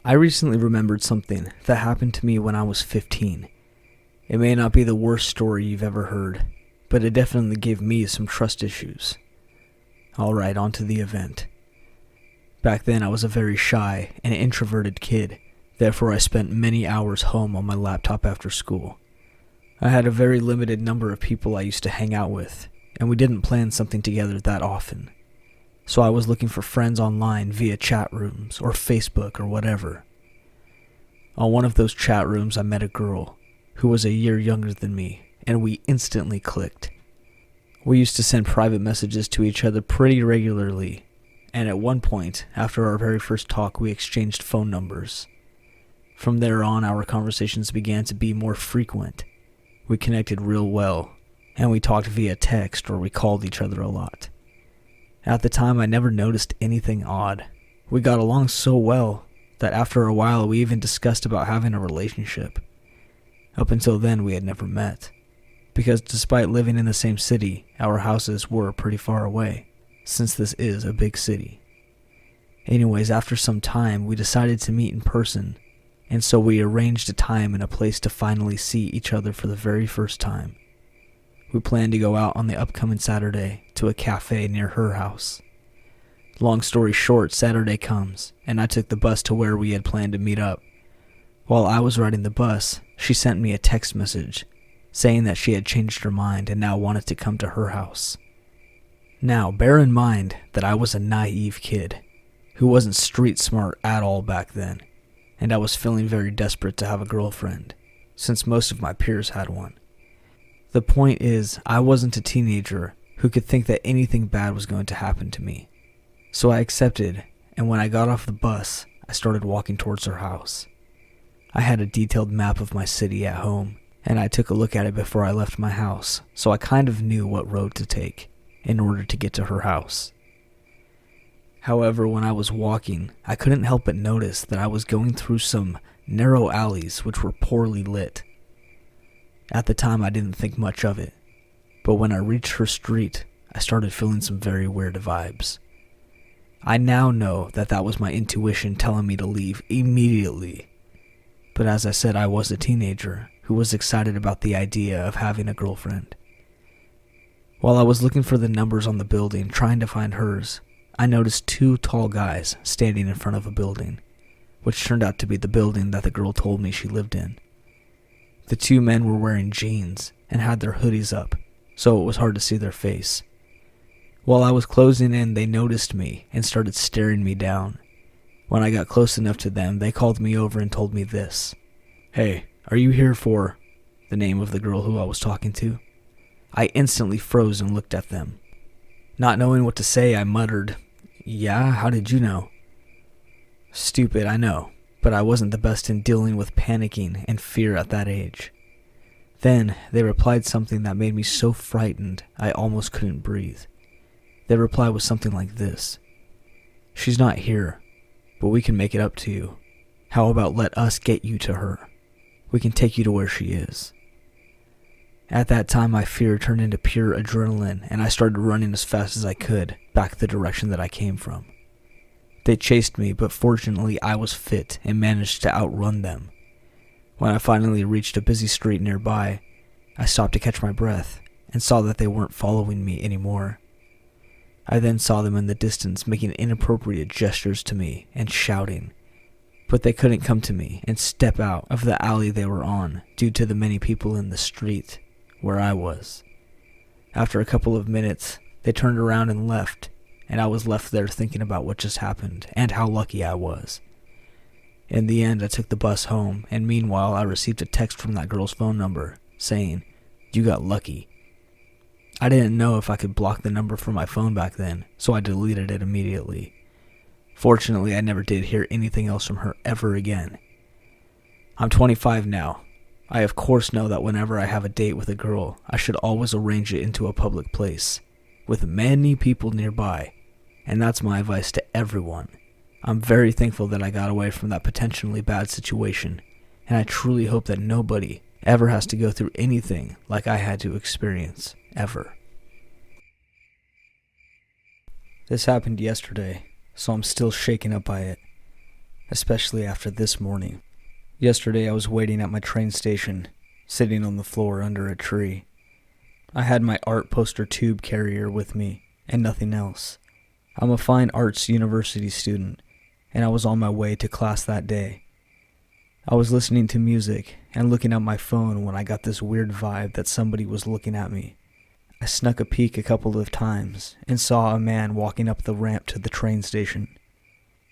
I recently remembered something that happened to me when I was 15. It may not be the worst story you've ever heard, but it definitely gave me some trust issues. Alright, on to the event. Back then I was a very shy and introverted kid, therefore I spent many hours home on my laptop after school. I had a very limited number of people I used to hang out with, and we didn't plan something together that often. So I was looking for friends online via chat rooms or Facebook or whatever. On one of those chat rooms I met a girl who was a year younger than me, and we instantly clicked. We used to send private messages to each other pretty regularly, and at one point, after our very first talk, we exchanged phone numbers. From there on, our conversations began to be more frequent. We connected real well, and we talked via text or we called each other a lot. At the time, I never noticed anything odd. We got along so well that after a while we even discussed about having a relationship. Up until then, we had never met, because despite living in the same city, our houses were pretty far away, since this is a big city. Anyways, after some time, we decided to meet in person, and so we arranged a time and a place to finally see each other for the very first time. We planned to go out on the upcoming Saturday to a cafe near her house. Long story short, Saturday comes, and I took the bus to where we had planned to meet up. While I was riding the bus, she sent me a text message saying that she had changed her mind and now wanted to come to her house. Now, bear in mind that I was a naive kid who wasn't street smart at all back then, and I was feeling very desperate to have a girlfriend, since most of my peers had one. The point is, I wasn't a teenager who could think that anything bad was going to happen to me. So I accepted, and when I got off the bus, I started walking towards her house. I had a detailed map of my city at home, and I took a look at it before I left my house, so I kind of knew what road to take in order to get to her house. However, when I was walking, I couldn't help but notice that I was going through some narrow alleys which were poorly lit. At the time, I didn't think much of it, but when I reached her street, I started feeling some very weird vibes. I now know that that was my intuition telling me to leave immediately. But as I said, I was a teenager who was excited about the idea of having a girlfriend. While I was looking for the numbers on the building, trying to find hers, I noticed two tall guys standing in front of a building, which turned out to be the building that the girl told me she lived in. The two men were wearing jeans and had their hoodies up, so it was hard to see their face. While I was closing in, they noticed me and started staring me down. When I got close enough to them, they called me over and told me this. "Hey, are you here for..." the name of the girl who I was talking to. I instantly froze and looked at them. Not knowing what to say, I muttered, "Yeah, how did you know?" Stupid, I know, but I wasn't the best in dealing with panicking and fear at that age. Then, they replied something that made me so frightened I almost couldn't breathe. Their reply was something like this. "She's not here, but we can make it up to you. How about let us get you to her? We can take you to where she is." At that time, my fear turned into pure adrenaline, and I started running as fast as I could back the direction that I came from. They chased me, but fortunately I was fit and managed to outrun them. When I finally reached a busy street nearby, I stopped to catch my breath and saw that they weren't following me anymore. I then saw them in the distance making inappropriate gestures to me and shouting, but they couldn't come to me and step out of the alley they were on due to the many people in the street where I was. After a couple of minutes, they turned around and left, and I was left there thinking about what just happened and how lucky I was. In the end, I took the bus home, and meanwhile I received a text from that girl's phone number saying, "You got lucky." I didn't know if I could block the number from my phone back then, so I deleted it immediately. Fortunately, I never did hear anything else from her ever again. I'm 25 now. I of course know that whenever I have a date with a girl, I should always arrange it into a public place, with many people nearby, and that's my advice to everyone. I'm very thankful that I got away from that potentially bad situation, and I truly hope that nobody ever has to go through anything like I had to experience, ever. This happened yesterday, so I'm still shaken up by it. especially after this morning. Yesterday I was waiting at my train station, sitting on the floor under a tree. I had my art poster tube carrier with me, and nothing else. I'm a fine arts university student, and I was on my way to class that day. I was listening to music and looking at my phone when I got this weird vibe that somebody was looking at me. I snuck a peek a couple of times and saw a man walking up the ramp to the train station.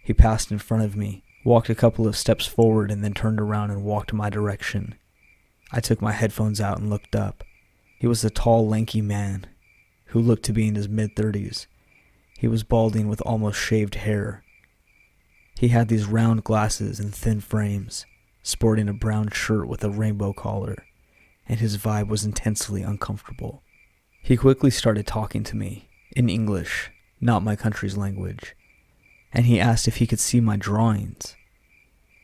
He passed in front of me, walked a couple of steps forward, and then turned around and walked my direction. I took my headphones out and looked up. He was a tall, lanky man who looked to be in his mid-30s. He was balding with almost shaved hair. He had these round glasses and thin frames, sporting a brown shirt with a rainbow collar, and his vibe was intensely uncomfortable. He quickly started talking to me, in English, not my country's language, and he asked if he could see my drawings.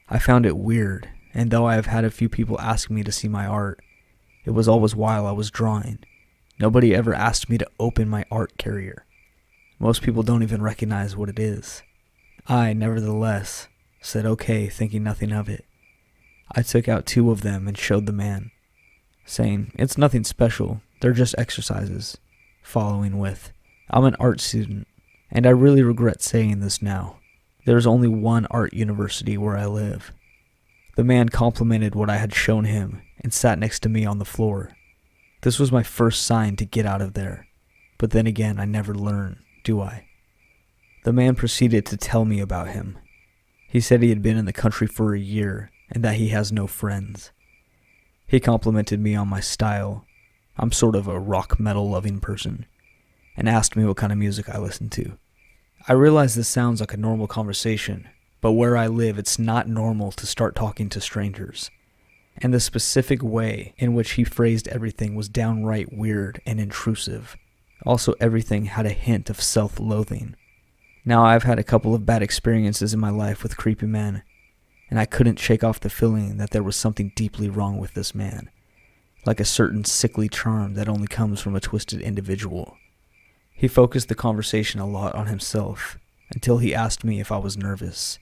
I found it weird, and though I have had a few people ask me to see my art, it was always while I was drawing. Nobody ever asked me to open my art carrier. Most people don't even recognize what it is. I, nevertheless, said okay, thinking nothing of it. I took out 2 of them and showed the man, saying, "It's nothing special, they're just exercises," following with, "I'm an art student, and I really regret saying this now. There's only one art university where I live." The man complimented what I had shown him and sat next to me on the floor. This was my first sign to get out of there, but then again I never learn, do I? The man proceeded to tell me about him. He said he had been in the country for a year and that he has no friends. He complimented me on my style. I'm sort of a rock metal loving person, and asked me what kind of music I listen to. I realize this sounds like a normal conversation, but where I live it's not normal to start talking to strangers. And the specific way in which he phrased everything was downright weird and intrusive. Also, everything had a hint of self-loathing. Now, I've had a couple of bad experiences in my life with creepy men, and I couldn't shake off the feeling that there was something deeply wrong with this man, like a certain sickly charm that only comes from a twisted individual. He focused the conversation a lot on himself, until he asked me if I was nervous.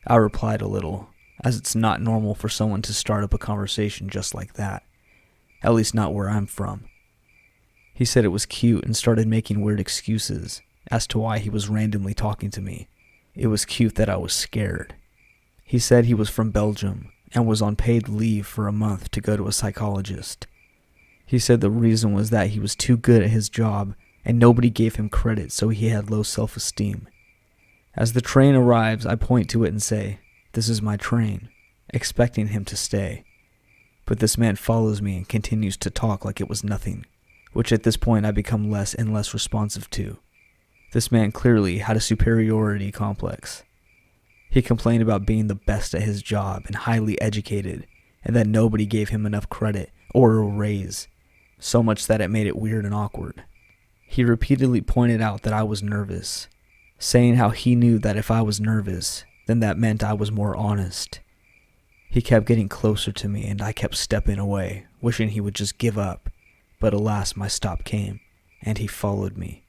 I replied a little, as it's not normal for someone to start up a conversation just like that, at least not where I'm from. He said it was cute and started making weird excuses as to why he was randomly talking to me. It was cute that I was scared. He said he was from Belgium and was on paid leave for a month to go to a psychologist. He said the reason was that he was too good at his job and nobody gave him credit, so he had low self-esteem. As the train arrives, I point to it and say, "This is my train," expecting him to stay. But this man follows me and continues to talk like it was nothing, which at this point I become less and less responsive to. This man clearly had a superiority complex. He complained about being the best at his job and highly educated, and that nobody gave him enough credit or a raise, so much that it made it weird and awkward. He repeatedly pointed out that I was nervous, saying how he knew that if I was nervous, then that meant I was more honest. He kept getting closer to me and I kept stepping away, wishing he would just give up, but alas, my stop came, and he followed me.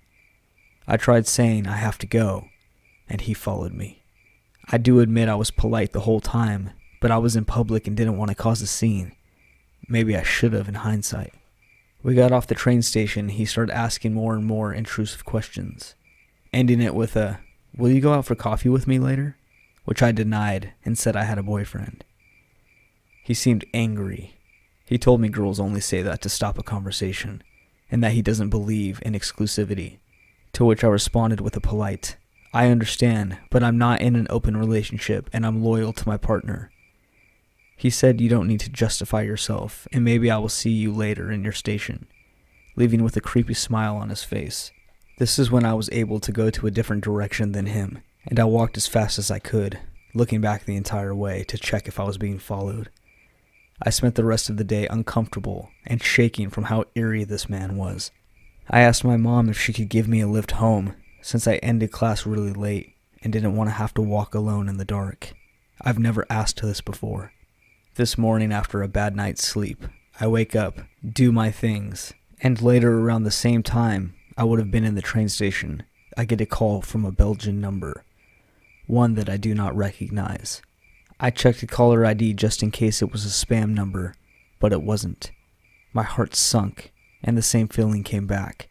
I tried saying I have to go, and he followed me. I do admit I was polite the whole time, but I was in public and didn't want to cause a scene. Maybe I should have in hindsight. We got off the train station and he started asking more and more intrusive questions, ending it with a, "Will you go out for coffee with me later?" which I denied and said I had a boyfriend. He seemed angry. He told me girls only say that to stop a conversation, and that he doesn't believe in exclusivity, to which I responded with a polite, "I understand, but I'm not in an open relationship and I'm loyal to my partner." He said you don't need to justify yourself and maybe I will see you later in your station, leaving with a creepy smile on his face. This is when I was able to go to a different direction than him, and I walked as fast as I could, looking back the entire way to check if I was being followed. I spent the rest of the day uncomfortable and shaking from how eerie this man was. I asked my mom if she could give me a lift home, since I ended class really late and didn't want to have to walk alone in the dark. I've never asked this before. This morning after a bad night's sleep, I wake up, do my things, and later around the same time I would have been in the train station, I get a call from a Belgian number. one that I do not recognize. I checked the caller ID just in case it was a spam number, but it wasn't. My heart sunk, and the same feeling came back.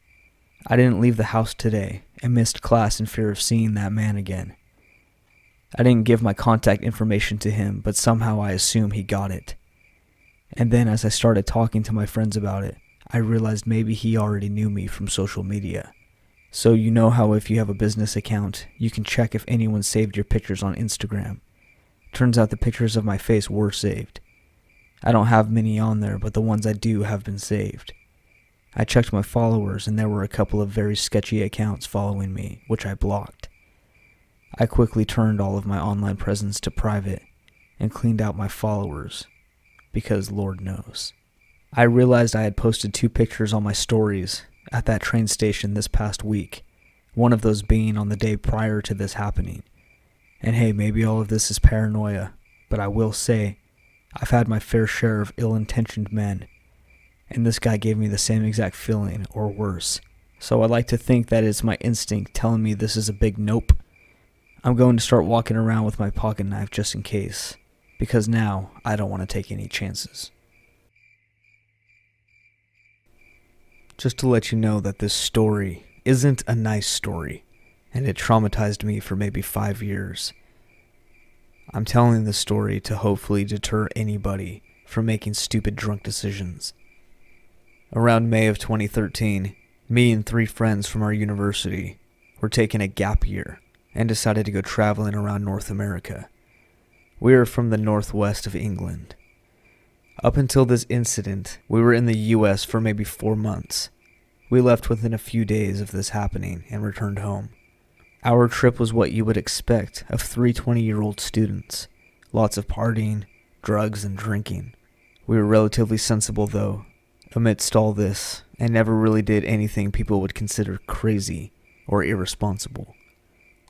I didn't leave the house today and missed class in fear of seeing that man again. I didn't give my contact information to him, but somehow I assume he got it. And then as I started talking to my friends about it, I realized maybe he already knew me from social media. So you know how if you have a business account, you can check if anyone saved your pictures on Instagram. Turns out the pictures of my face were saved. I don't have many on there, but the ones I do have been saved. I checked my followers and there were a couple of very sketchy accounts following me, which I blocked. I quickly turned all of my online presence to private and cleaned out my followers, because Lord knows. I realized I had posted 2 pictures on my stories at that train station this past week, one of those being on the day prior to this happening. And hey, maybe all of this is paranoia, but I will say, I've had my fair share of ill-intentioned men, and this guy gave me the same exact feeling, or worse. So I like to think that it's my instinct telling me this is a big nope. I'm going to start walking around with my pocket knife just in case, because now I don't want to take any chances. Just to let you know that this story isn't a nice story, and it traumatized me for maybe 5 years. I'm telling this story to hopefully deter anybody from making stupid drunk decisions. Around May of 2013, me and 3 friends from our university were taking a gap year and decided to go traveling around North America. We are from the northwest of England. Up until this incident, we were in the US for maybe 4 months. We left within a few days of this happening and returned home. Our trip was what you would expect of 3 20-year-old students. Lots of partying, drugs, and drinking. We were relatively sensible though, amidst all this, and never really did anything people would consider crazy or irresponsible.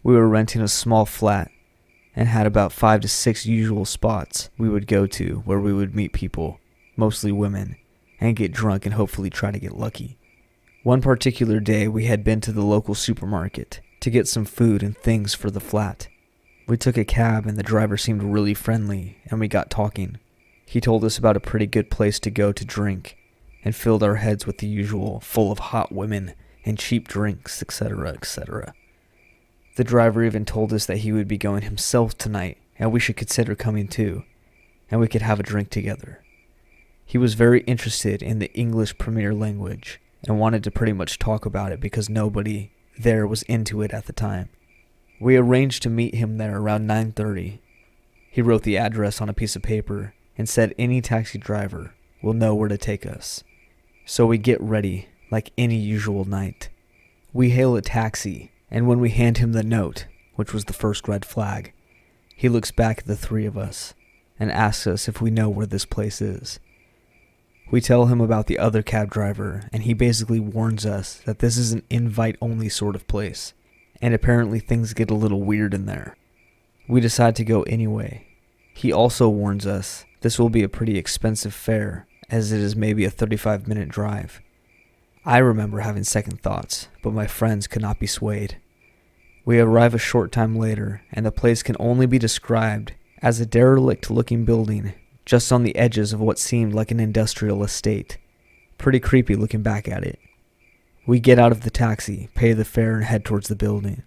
We were renting a small flat and had about 5 to 6 usual spots we would go to where we would meet people, mostly women, and get drunk and hopefully try to get lucky. One particular day we had been to the local supermarket to get some food and things for the flat. We took a cab and the driver seemed really friendly and we got talking. He told us about a pretty good place to go to drink and filled our heads with the usual full of hot women and cheap drinks, etc., etc. The driver even told us that he would be going himself tonight and we should consider coming too, and we could have a drink together. He was very interested in the English Premier language and wanted to pretty much talk about it because nobody there was into it at the time. We arranged to meet him there around 9:30. He wrote the address on a piece of paper and said any taxi driver will know where to take us. So we get ready like any usual night. We hail a taxi, and when we hand him the note, which was the first red flag, he looks back at the 3 of us and asks us if we know where this place is. We tell him about the other cab driver, and he basically warns us that this is an invite-only sort of place, and apparently things get a little weird in there. We decide to go anyway. He also warns us this will be a pretty expensive fare, as it is maybe a 35-minute drive. I remember having second thoughts, but my friends could not be swayed. We arrive a short time later, and the place can only be described as a derelict-looking building just on the edges of what seemed like an industrial estate. Pretty creepy looking back at it. We get out of the taxi, pay the fare, and head towards the building.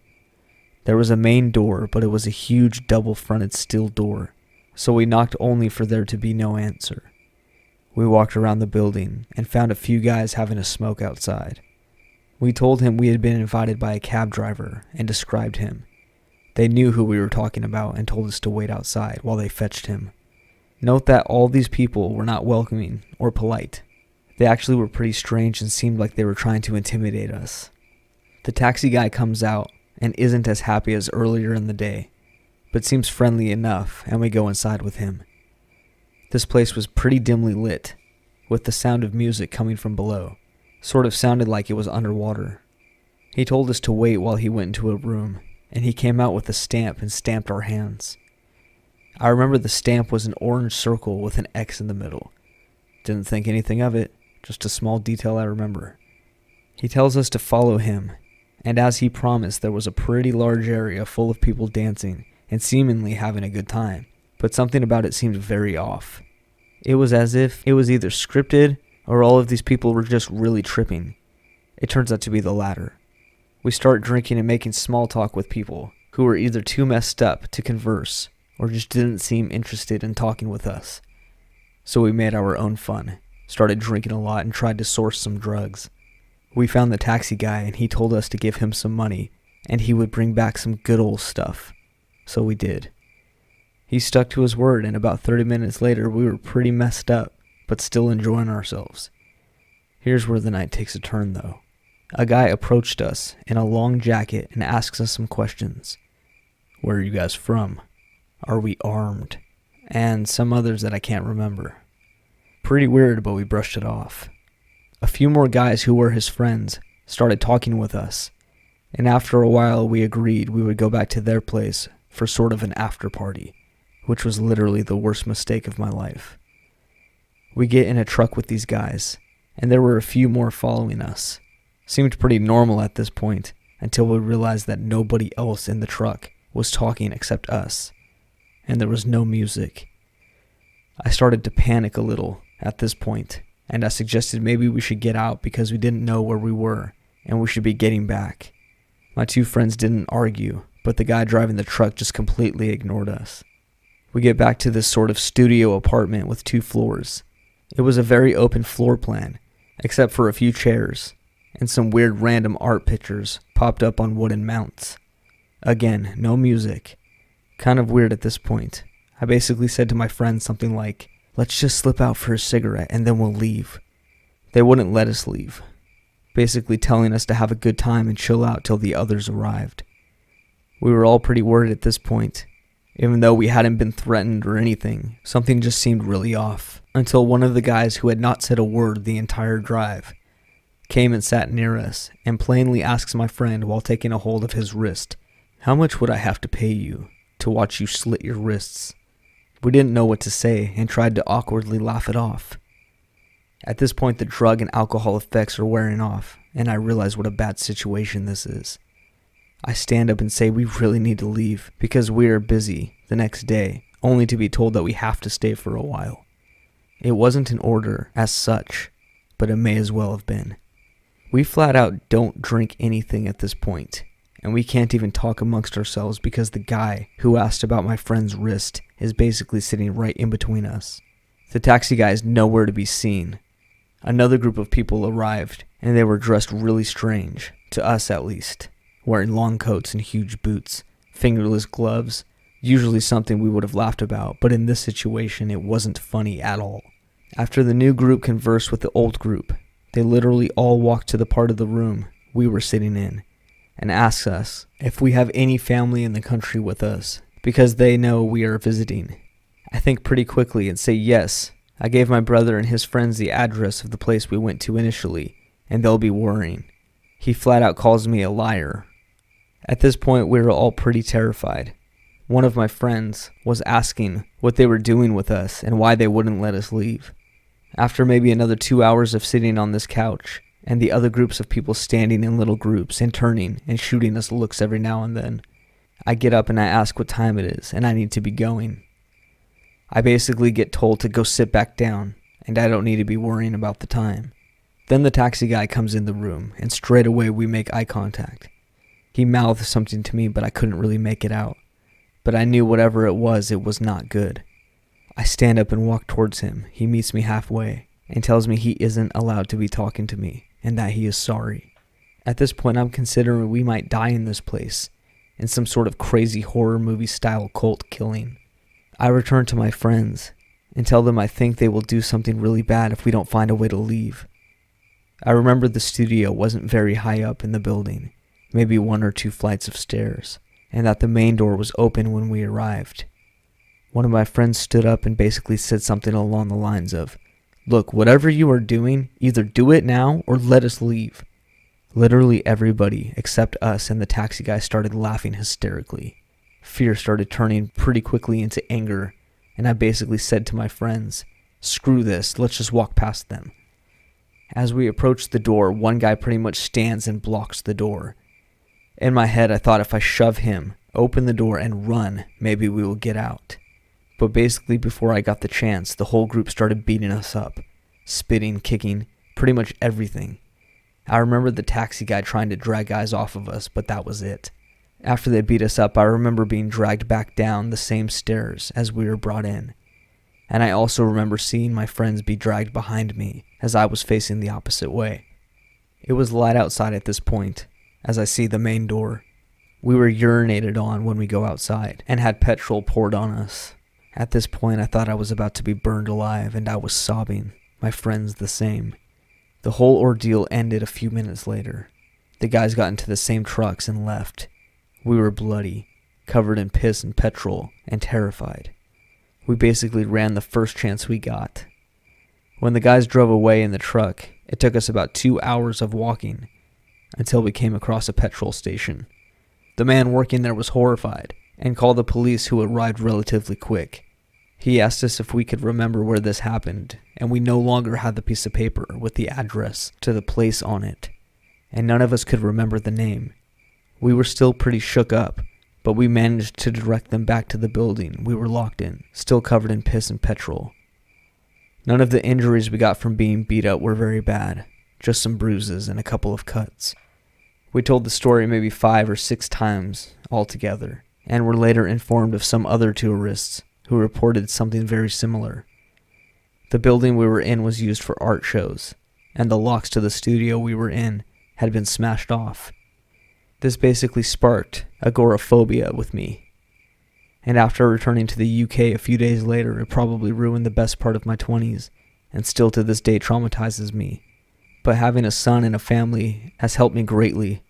There was a main door, but it was a huge double-fronted steel door, so we knocked only for there to be no answer. We walked around the building and found a few guys having a smoke outside. We told him we had been invited by a cab driver and described him. They knew who we were talking about and told us to wait outside while they fetched him. Note that all these people were not welcoming or polite. They actually were pretty strange and seemed like they were trying to intimidate us. The taxi guy comes out and isn't as happy as earlier in the day, but seems friendly enough, and we go inside with him. This place was pretty dimly lit, with the sound of music coming from below. Sort of sounded like it was underwater. He told us to wait while he went into a room, and he came out with a stamp and stamped our hands. I remember the stamp was an orange circle with an X in the middle. Didn't think anything of it, just a small detail I remember. He tells us to follow him, and as he promised, there was a pretty large area full of people dancing and seemingly having a good time, but something about it seemed very off. It was as if it was either scripted or all of these people were just really tripping. It turns out to be the latter. We start drinking and making small talk with people who were either too messed up to converse or just didn't seem interested in talking with us. So we made our own fun, started drinking a lot, and tried to source some drugs. We found the taxi guy and he told us to give him some money and he would bring back some good old stuff. So we did. He stuck to his word, and about 30 minutes later we were pretty messed up, but still enjoying ourselves. Here's where the night takes a turn though. A guy approached us in a long jacket and asks us some questions. Where are you guys from? Are we armed? And some others that I can't remember. Pretty weird, but we brushed it off. A few more guys who were his friends started talking with us, and after a while we agreed we would go back to their place for sort of an after party, which was literally the worst mistake of my life. We get in a truck with these guys, and there were a few more following us. Seemed pretty normal at this point, until we realized that nobody else in the truck was talking except us, and there was no music. I started to panic a little at this point, and I suggested maybe we should get out because we didn't know where we were, and we should be getting back. My two friends didn't argue, but the guy driving the truck just completely ignored us. We get back to this sort of studio apartment with 2 floors. It was a very open floor plan, except for a few chairs, and some weird random art pictures popped up on wooden mounts. Again, no music. Kind of weird at this point. I basically said to my friends something like, "Let's just slip out for a cigarette and then we'll leave." They wouldn't let us leave, basically telling us to have a good time and chill out till the others arrived. We were all pretty worried at this point. Even though we hadn't been threatened or anything, something just seemed really off, until one of the guys who had not said a word the entire drive came and sat near us and plainly asks my friend while taking a hold of his wrist, "How much would I have to pay you to watch you slit your wrists?" We didn't know what to say and tried to awkwardly laugh it off. At this point, the drug and alcohol effects are wearing off, and I realize what a bad situation this is. I stand up and say we really need to leave because we are busy the next day, only to be told that we have to stay for a while. It wasn't an order as such, but it may as well have been. We flat out don't drink anything at this point, and we can't even talk amongst ourselves because the guy who asked about my friend's wrist is basically sitting right in between us. The taxi guy is nowhere to be seen. Another group of people arrived, and they were dressed really strange, to us at least, wearing long coats and huge boots, fingerless gloves, usually something we would have laughed about, but in this situation it wasn't funny at all. After the new group conversed with the old group, they literally all walked to the part of the room we were sitting in and asked us if we have any family in the country with us because they know we are visiting. I think pretty quickly and say yes. I gave my brother and his friends the address of the place we went to initially, and they'll be worrying. He flat out calls me a liar. At this point, we were all pretty terrified. One of my friends was asking what they were doing with us and why they wouldn't let us leave. After maybe another 2 hours of sitting on this couch, and the other groups of people standing in little groups and turning and shooting us looks every now and then, I get up and I ask what time it is and I need to be going. I basically get told to go sit back down and I don't need to be worrying about the time. Then the taxi guy comes in the room and straight away we make eye contact. He mouthed something to me but I couldn't really make it out. But I knew whatever it was not good. I stand up and walk towards him. He meets me halfway and tells me he isn't allowed to be talking to me and that he is sorry. At this point, I'm considering we might die in this place in some sort of crazy horror movie style cult killing. I return to my friends and tell them I think they will do something really bad if we don't find a way to leave. I remember the studio wasn't very high up in the building, maybe 1 or 2 flights of stairs, and that the main door was open when we arrived. One of my friends stood up and basically said something along the lines of, "Look, whatever you are doing, either do it now or let us leave." Literally everybody except us and the taxi guy started laughing hysterically. Fear started turning pretty quickly into anger, and I basically said to my friends, "Screw this, let's just walk past them." As we approached the door, one guy pretty much stands and blocks the door. In my head, I thought if I shove him, open the door and run, maybe we will get out. But basically before I got the chance, the whole group started beating us up. Spitting, kicking, pretty much everything. I remember the taxi guy trying to drag guys off of us, but that was it. After they beat us up, I remember being dragged back down the same stairs as we were brought in. And I also remember seeing my friends be dragged behind me as I was facing the opposite way. It was light outside at this point, as I see the main door. We were urinated on when we go outside, and had petrol poured on us. At this point, I thought I was about to be burned alive, and I was sobbing. My friends the same. The whole ordeal ended a few minutes later. The guys got into the same trucks and left. We were bloody, covered in piss and petrol, and terrified. We basically ran the first chance we got. When the guys drove away in the truck, it took us about 2 hours of walking until we came across a petrol station. The man working there was horrified and called the police, who arrived relatively quick. He asked us if we could remember where this happened, and we no longer had the piece of paper with the address to the place on it, and none of us could remember the name. We were still pretty shook up, but we managed to direct them back to the building we were locked in, still covered in piss and petrol. None of the injuries we got from being beat up were very bad, just some bruises and a couple of cuts. We told the story maybe 5 or 6 times altogether, and were later informed of some other tourists who reported something very similar. The building we were in was used for art shows, and the locks to the studio we were in had been smashed off. This basically sparked agoraphobia with me, and after returning to the UK a few days later, it probably ruined the best part of my 20s, and still to this day traumatizes me. But having a son and a family has helped me greatly,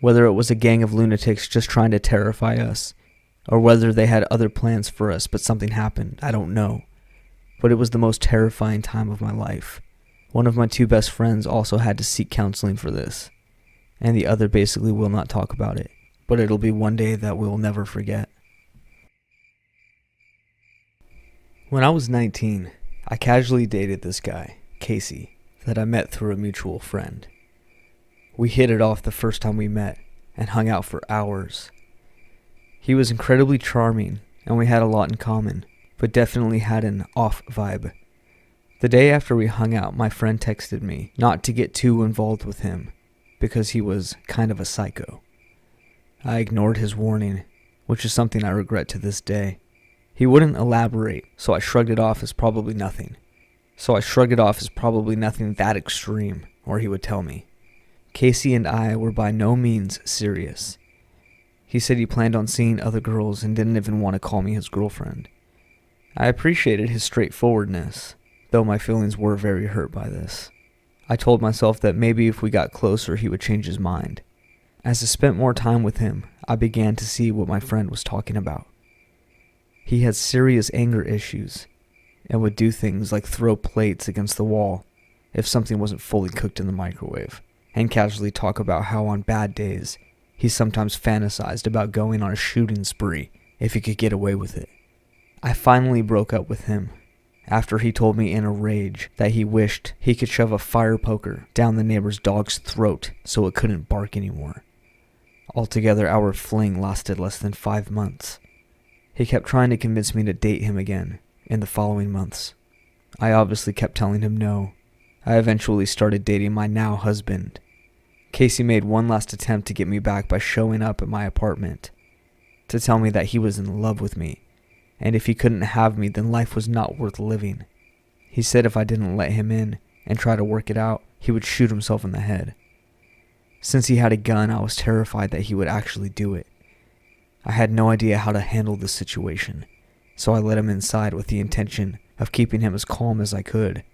whether it was a gang of lunatics just trying to terrify us, or whether they had other plans for us but something happened, I don't know. But it was the most terrifying time of my life. One of my 2 best friends also had to seek counseling for this, and the other basically will not talk about it, but it'll be one day that we'll never forget. When I was 19, I casually dated this guy, Casey, that I met through a mutual friend. We hit it off the first time we met and hung out for hours. He was incredibly charming, and we had a lot in common, but definitely had an off vibe. The day after we hung out, my friend texted me not to get too involved with him, because he was kind of a psycho. I ignored his warning, which is something I regret to this day. He wouldn't elaborate, so I shrugged it off as probably nothing. That extreme, or he would tell me. Casey and I were by no means serious. He said he planned on seeing other girls and didn't even want to call me his girlfriend. I appreciated his straightforwardness, though my feelings were very hurt by this. I told myself that maybe if we got closer he would change his mind. As I spent more time with him, I began to see what my friend was talking about. He had serious anger issues, and would do things like throw plates against the wall if something wasn't fully cooked in the microwave, and casually talk about how on bad days he sometimes fantasized about going on a shooting spree if he could get away with it. I finally broke up with him after he told me in a rage that he wished he could shove a fire poker down the neighbor's dog's throat so it couldn't bark anymore. Altogether, our fling lasted less than 5 months. He kept trying to convince me to date him again in the following months. I obviously kept telling him no. I eventually started dating my now husband. Casey made one last attempt to get me back by showing up at my apartment to tell me that he was in love with me, and if he couldn't have me, then life was not worth living. He said if I didn't let him in and try to work it out, he would shoot himself in the head. Since he had a gun, I was terrified that he would actually do it. I had no idea how to handle the situation, so I let him inside with the intention of keeping him as calm as I could,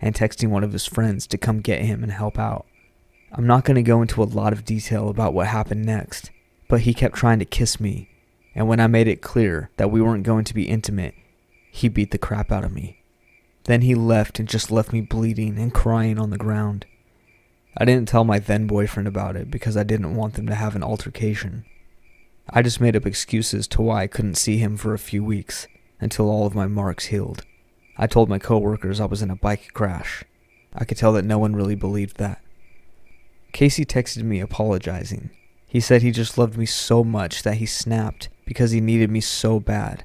and texting one of his friends to come get him and help out. I'm not going to go into a lot of detail about what happened next, but he kept trying to kiss me, and when I made it clear that we weren't going to be intimate, he beat the crap out of me. Then he left and just left me bleeding and crying on the ground. I didn't tell my then boyfriend about it because I didn't want them to have an altercation. I just made up excuses to why I couldn't see him for a few weeks until all of my marks healed. I told my coworkers I was in a bike crash. I could tell that no one really believed that. Casey texted me apologizing. He said he just loved me so much that he snapped because he needed me so bad.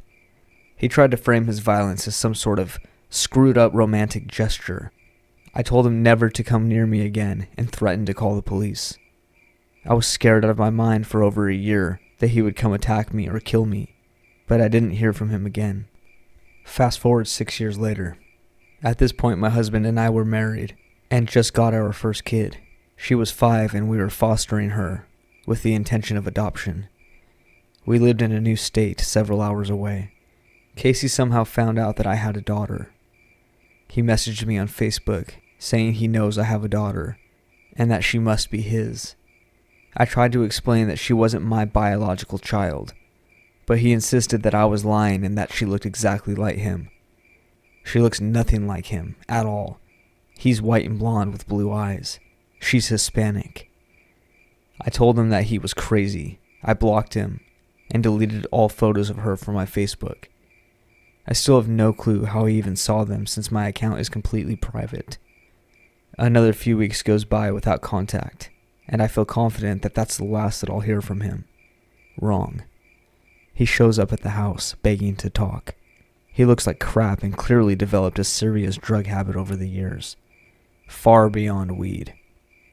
He tried to frame his violence as some sort of screwed up romantic gesture. I told him never to come near me again and threatened to call the police. I was scared out of my mind for over a year that he would come attack me or kill me, but I didn't hear from him again. Fast forward 6 years later. At this point, my husband and I were married and just got our first kid. She was 5 and we were fostering her with the intention of adoption. We lived in a new state several hours away. Casey somehow found out that I had a daughter. He messaged me on Facebook saying he knows I have a daughter and that she must be his. I tried to explain that she wasn't my biological child, but he insisted that I was lying and that she looked exactly like him. She looks nothing like him at all. He's white and blonde with blue eyes. She's Hispanic. I told him that he was crazy. I blocked him and deleted all photos of her from my Facebook. I still have no clue how he even saw them since my account is completely private. Another few weeks goes by without contact, and I feel confident that that's the last that I'll hear from him. Wrong. He shows up at the house, begging to talk. He looks like crap and clearly developed a serious drug habit over the years, far beyond weed.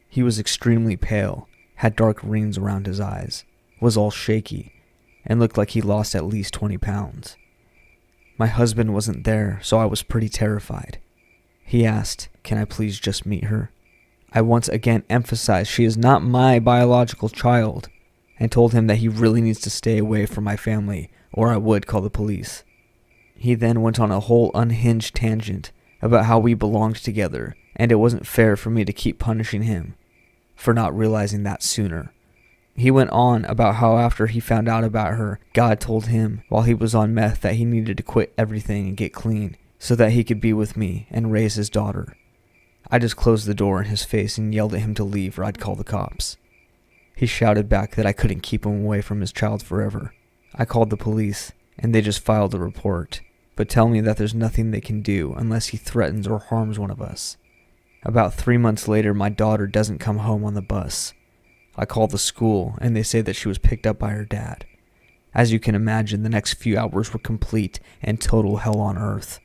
He was extremely pale, had dark rings around his eyes, was all shaky, and looked like he lost at least 20 pounds. My husband wasn't there, so I was pretty terrified. He asked, "Can I please just meet her?" I once again emphasized she is not my biological child, and told him that he really needs to stay away from my family, or I would call the police. He then went on a whole unhinged tangent about how we belonged together, and it wasn't fair for me to keep punishing him for not realizing that sooner. He went on about how after he found out about her, God told him while he was on meth that he needed to quit everything and get clean so that he could be with me and raise his daughter. I just closed the door in his face and yelled at him to leave or I'd call the cops. He shouted back that I couldn't keep him away from his child forever. I called the police, and they just filed a report, but tell me that there's nothing they can do unless he threatens or harms one of us. About 3 months later, my daughter doesn't come home on the bus. I call the school, and they say that she was picked up by her dad. As you can imagine, the next few hours were complete and total hell on earth.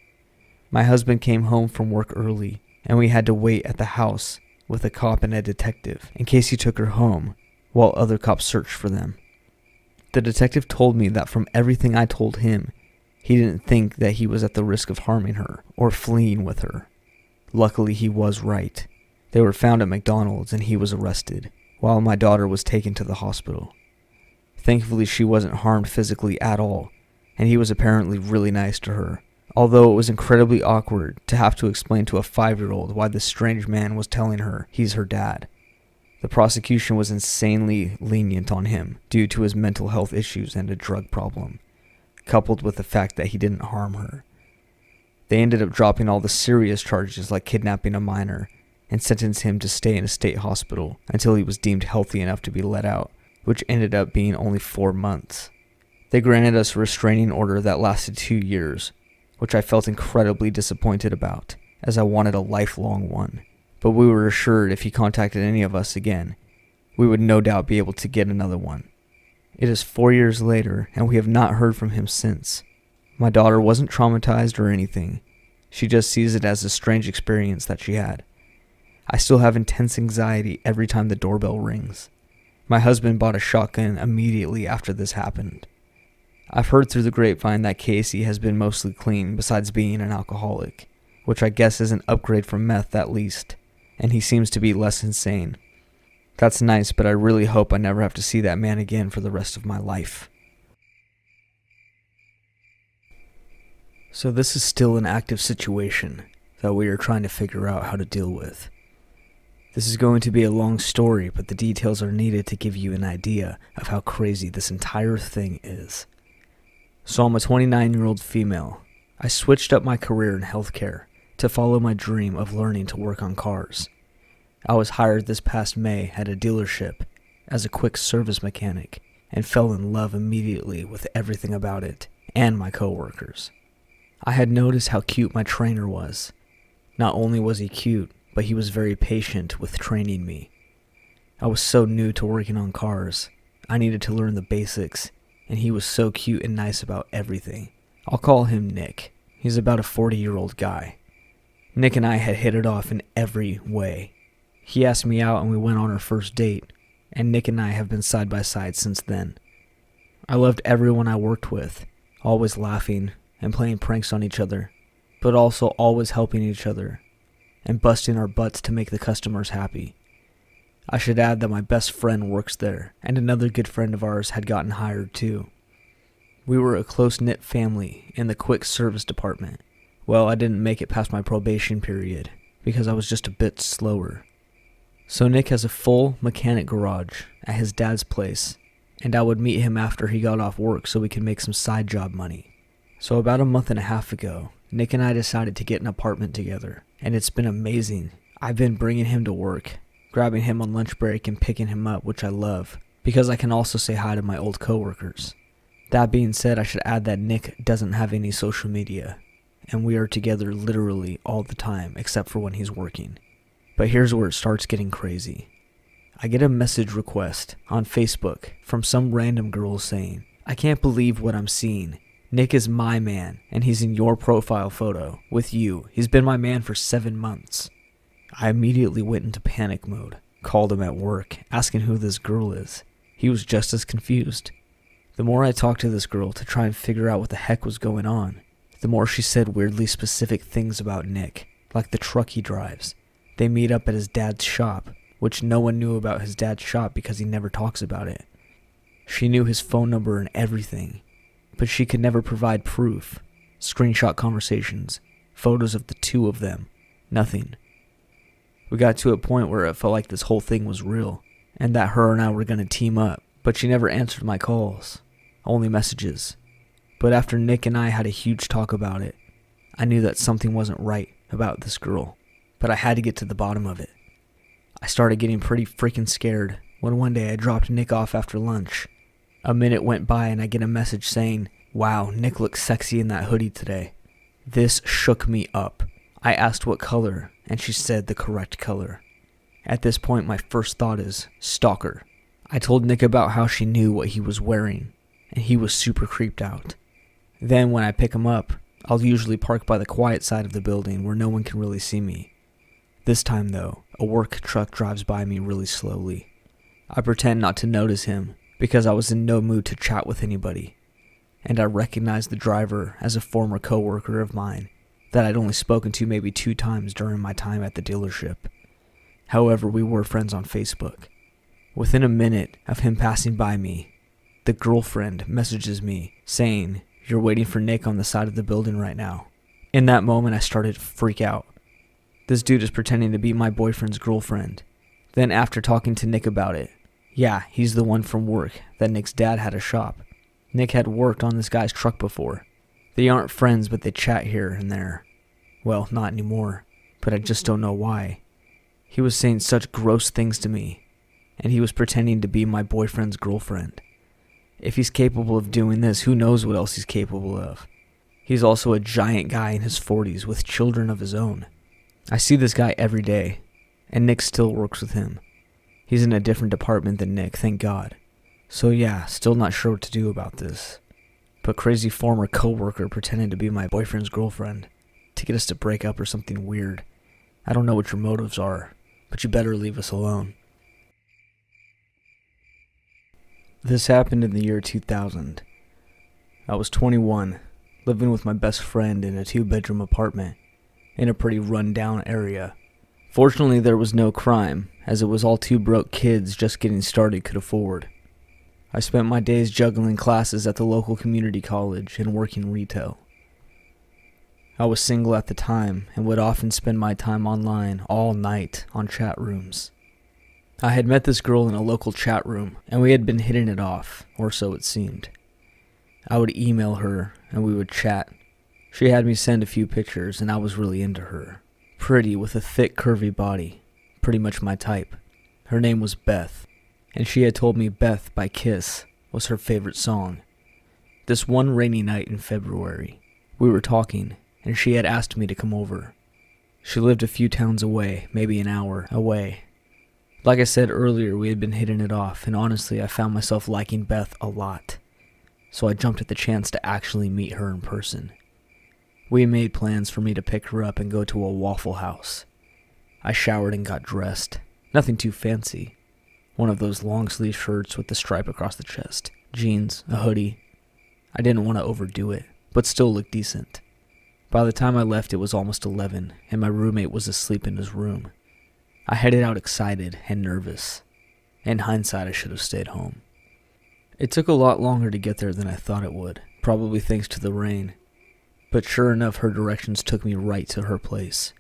My husband came home from work early, and we had to wait at the house with a cop and a detective in case he took her home, while other cops searched for them. The detective told me that from everything I told him, he didn't think that he was at the risk of harming her or fleeing with her. Luckily, he was right. They were found at McDonald's and he was arrested, while my daughter was taken to the hospital. Thankfully, she wasn't harmed physically at all, and he was apparently really nice to her, although it was incredibly awkward to have to explain to a 5-year-old why this strange man was telling her he's her dad. The prosecution was insanely lenient on him due to his mental health issues and a drug problem, coupled with the fact that he didn't harm her. They ended up dropping all the serious charges like kidnapping a minor and sentenced him to stay in a state hospital until he was deemed healthy enough to be let out, which ended up being only 4 months. They granted us a restraining order that lasted 2 years, which I felt incredibly disappointed about, as I wanted a lifelong one. But we were assured if he contacted any of us again, we would no doubt be able to get another one. It is 4 years later, and we have not heard from him since. My daughter wasn't traumatized or anything. She just sees it as a strange experience that she had. I still have intense anxiety every time the doorbell rings. My husband bought a shotgun immediately after this happened. I've heard through the grapevine that Casey has been mostly clean besides being an alcoholic, which I guess is an upgrade from meth at least, and he seems to be less insane. That's nice, but I really hope I never have to see that man again for the rest of my life. So this is still an active situation that we are trying to figure out how to deal with. This is going to be a long story, but the details are needed to give you an idea of how crazy this entire thing is. So I'm a 29-year-old female. I switched up my career in healthcare to follow my dream of learning to work on cars. I was hired this past May at a dealership as a quick service mechanic and fell in love immediately with everything about it and my coworkers. I had noticed how cute my trainer was. Not only was he cute, but he was very patient with training me. I was so new to working on cars, I needed to learn the basics, and he was so cute and nice about everything. I'll call him Nick. He's about a 40-year-old guy. Nick and I had hit it off in every way. He asked me out and we went on our first date, and Nick and I have been side by side since then. I loved everyone I worked with, always laughing and playing pranks on each other, but also always helping each other and busting our butts to make the customers happy. I should add that my best friend works there, and another good friend of ours had gotten hired too. We were a close-knit family in the quick service department. Well, I didn't make it past my probation period because I was just a bit slower. So Nick has a full mechanic garage at his dad's place, and I would meet him after he got off work so we could make some side job money. So about a month and a half ago, Nick and I decided to get an apartment together, and it's been amazing. I've been bringing him to work, grabbing him on lunch break and picking him up, which I love, because I can also say hi to my old coworkers. That being said, I should add that Nick doesn't have any social media, and we are together literally all the time except for when he's working. But here's where it starts getting crazy. I get a message request on Facebook from some random girl saying, "I can't believe what I'm seeing. Nick is my man, and he's in your profile photo with you. He's been my man for 7 months." I immediately went into panic mode, called him at work, asking who this girl is. He was just as confused. The more I talked to this girl to try and figure out what the heck was going on, the more she said weirdly specific things about Nick, like the truck he drives. They meet up at his dad's shop, which no one knew about his dad's shop because he never talks about it. She knew his phone number and everything, but she could never provide proof, screenshot conversations, photos of the two of them, nothing. We got to a point where it felt like this whole thing was real, and that her and I were going to team up, but she never answered my calls, only messages. But after Nick and I had a huge talk about it, I knew that something wasn't right about this girl, but I had to get to the bottom of it. I started getting pretty freaking scared when one day I dropped Nick off after lunch. A minute went by and I get a message saying, "Wow, Nick looks sexy in that hoodie today." This shook me up. I asked what color, and she said the correct color. At this point, my first thought is, stalker. I told Nick about how she knew what he was wearing, and he was super creeped out. Then when I pick him up, I'll usually park by the quiet side of the building where no one can really see me. This time though, a work truck drives by me really slowly. I pretend not to notice him because I was in no mood to chat with anybody, and I recognize the driver as a former coworker of mine that I'd only spoken to maybe 2 times during my time at the dealership. However, we were friends on Facebook. Within a minute of him passing by me, the girlfriend messages me saying, "You're waiting for Nick on the side of the building right now." In that moment, I started to freak out. This dude is pretending to be my boyfriend's girlfriend. Then after talking to Nick about it, yeah, he's the one from work that Nick's dad had a shop. Nick had worked on this guy's truck before. They aren't friends, but they chat here and there. Well, not anymore, but I just don't know why. He was saying such gross things to me, and he was pretending to be my boyfriend's girlfriend. If he's capable of doing this, who knows what else he's capable of. He's also a giant guy in his 40s with children of his own. I see this guy every day, and Nick still works with him. He's in a different department than Nick, thank God. So yeah, still not sure what to do about this. But crazy former coworker pretending to be my boyfriend's girlfriend to get us to break up or something weird. I don't know what your motives are, but you better leave us alone. This happened in the year 2000. I was 21, living with my best friend in a 2-bedroom apartment in a pretty run-down area. Fortunately, there was no crime, as it was all 2 broke kids just getting started could afford. I spent my days juggling classes at the local community college and working retail. I was single at the time and would often spend my time online all night on chat rooms. I had met this girl in a local chat room, and we had been hitting it off, or so it seemed. I would email her, and we would chat. She had me send a few pictures, and I was really into her. Pretty, with a thick, curvy body. Pretty much my type. Her name was Beth, and she had told me Beth by Kiss was her favorite song. This one rainy night in February, we were talking, and she had asked me to come over. She lived a few towns away, maybe an hour away. Like I said earlier, we had been hitting it off, and honestly, I found myself liking Beth a lot. So I jumped at the chance to actually meet her in person. We made plans for me to pick her up and go to a Waffle House. I showered and got dressed. Nothing too fancy. One of those long-sleeve shirts with the stripe across the chest, jeans, a hoodie. I didn't want to overdo it, but still look decent. By the time I left, it was almost 11, and my roommate was asleep in his room. I headed out excited and nervous. In hindsight, I should have stayed home. It took a lot longer to get there than I thought it would, probably thanks to the rain. But sure enough, her directions took me right to her place.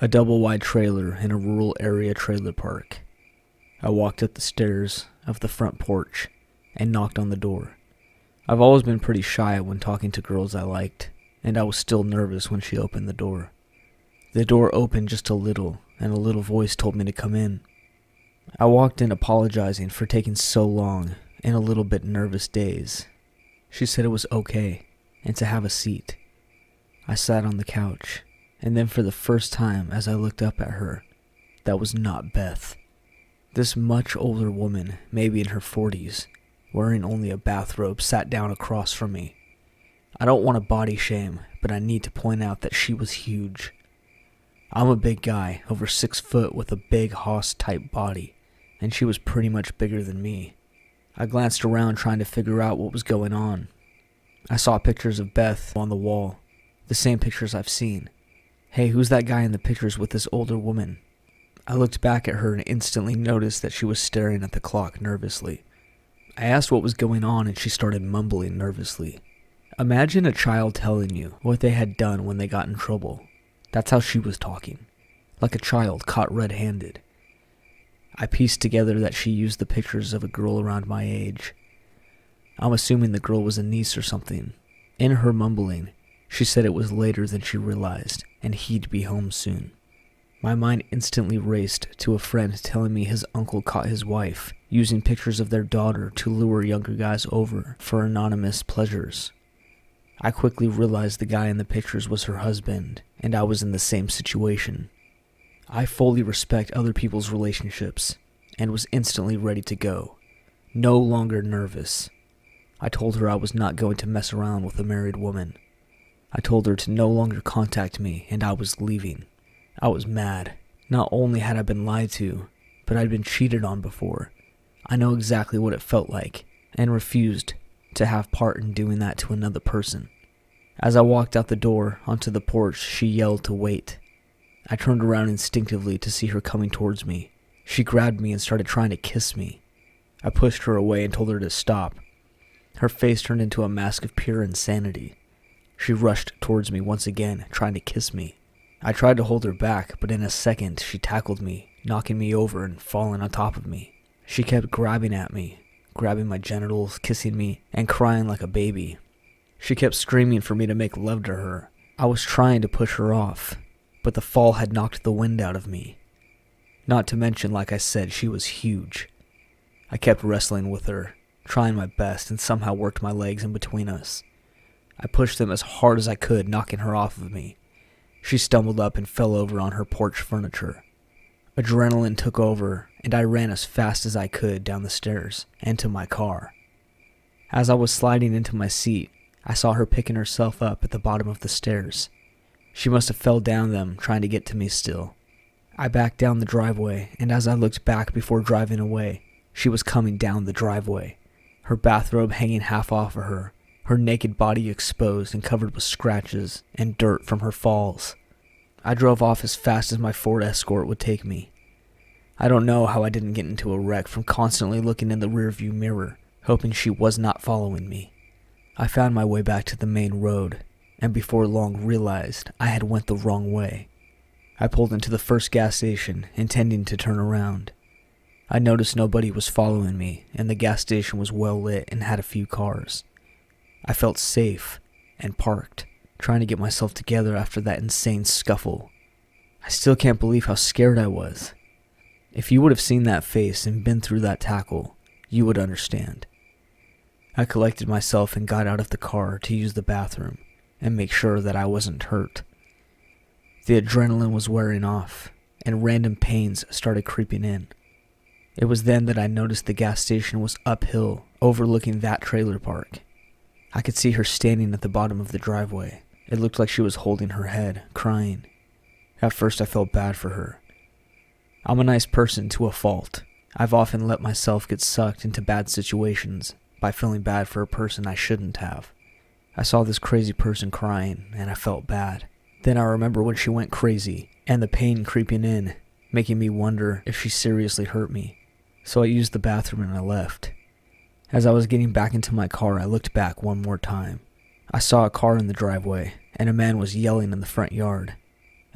A double-wide trailer in a rural area trailer park. I walked up the stairs of the front porch and knocked on the door. I've always been pretty shy when talking to girls I liked, and I was still nervous when she opened the door. The door opened just a little, and a little voice told me to come in. I walked in apologizing for taking so long, in a little bit nervous daze. She said it was okay, and to have a seat. I sat on the couch, and then for the first time as I looked up at her, that was not Beth. This much older woman, maybe in her 40s, wearing only a bathrobe, sat down across from me. I don't want to body shame, but I need to point out that she was huge. I'm a big guy, over 6 foot with a big hoss-type body, and she was pretty much bigger than me. I glanced around trying to figure out what was going on. I saw pictures of Beth on the wall, the same pictures I've seen. Hey, who's that guy in the pictures with this older woman? I looked back at her and instantly noticed that she was staring at the clock nervously. I asked what was going on and she started mumbling nervously. Imagine a child telling you what they had done when they got in trouble. That's how she was talking, like a child caught red-handed. I pieced together that she used the pictures of a girl around my age. I'm assuming the girl was a niece or something. In her mumbling, she said it was later than she realized, and he'd be home soon. My mind instantly raced to a friend telling me his uncle caught his wife using pictures of their daughter to lure younger guys over for anonymous pleasures. I quickly realized the guy in the pictures was her husband, and I was in the same situation. I fully respect other people's relationships, and was instantly ready to go. No longer nervous. I told her I was not going to mess around with a married woman. I told her to no longer contact me, and I was leaving. I was mad. Not only had I been lied to, but I'd been cheated on before. I know exactly what it felt like, and refused to have part in doing that to another person. As I walked out the door onto the porch, she yelled to wait. I turned around instinctively to see her coming towards me. She grabbed me and started trying to kiss me. I pushed her away and told her to stop. Her face turned into a mask of pure insanity. She rushed towards me once again, trying to kiss me. I tried to hold her back, but in a second she tackled me, knocking me over and falling on top of me. She kept grabbing at me, grabbing my genitals, kissing me, and crying like a baby. She kept screaming for me to make love to her. I was trying to push her off, but the fall had knocked the wind out of me. Not to mention, like I said, she was huge. I kept wrestling with her, trying my best, and somehow worked my legs in between us. I pushed them as hard as I could, knocking her off of me. She stumbled up and fell over on her porch furniture. Adrenaline took over, and I ran as fast as I could down the stairs and to my car. As I was sliding into my seat, I saw her picking herself up at the bottom of the stairs. She must have fell down them, trying to get to me still. I backed down the driveway, and as I looked back before driving away, she was coming down the driveway, her bathrobe hanging half off of her, her naked body exposed and covered with scratches and dirt from her falls. I drove off as fast as my Ford Escort would take me. I don't know how I didn't get into a wreck from constantly looking in the rearview mirror, hoping she was not following me. I found my way back to the main road, and before long realized I had went the wrong way. I pulled into the first gas station, intending to turn around. I noticed nobody was following me, and the gas station was well lit and had a few cars. I felt safe and parked, trying to get myself together after that insane scuffle. I still can't believe how scared I was. If you would have seen that face and been through that tackle, you would understand. I collected myself and got out of the car to use the bathroom and make sure that I wasn't hurt. The adrenaline was wearing off, and random pains started creeping in. It was then that I noticed the gas station was uphill, overlooking that trailer park. I could see her standing at the bottom of the driveway. It looked like she was holding her head, crying. At first I felt bad for her. I'm a nice person to a fault. I've often let myself get sucked into bad situations by feeling bad for a person I shouldn't have. I saw this crazy person crying, and I felt bad. Then I remember when she went crazy, and the pain creeping in, making me wonder if she seriously hurt me. So I used the bathroom and I left. As I was getting back into my car, I looked back one more time. I saw a car in the driveway, and a man was yelling in the front yard.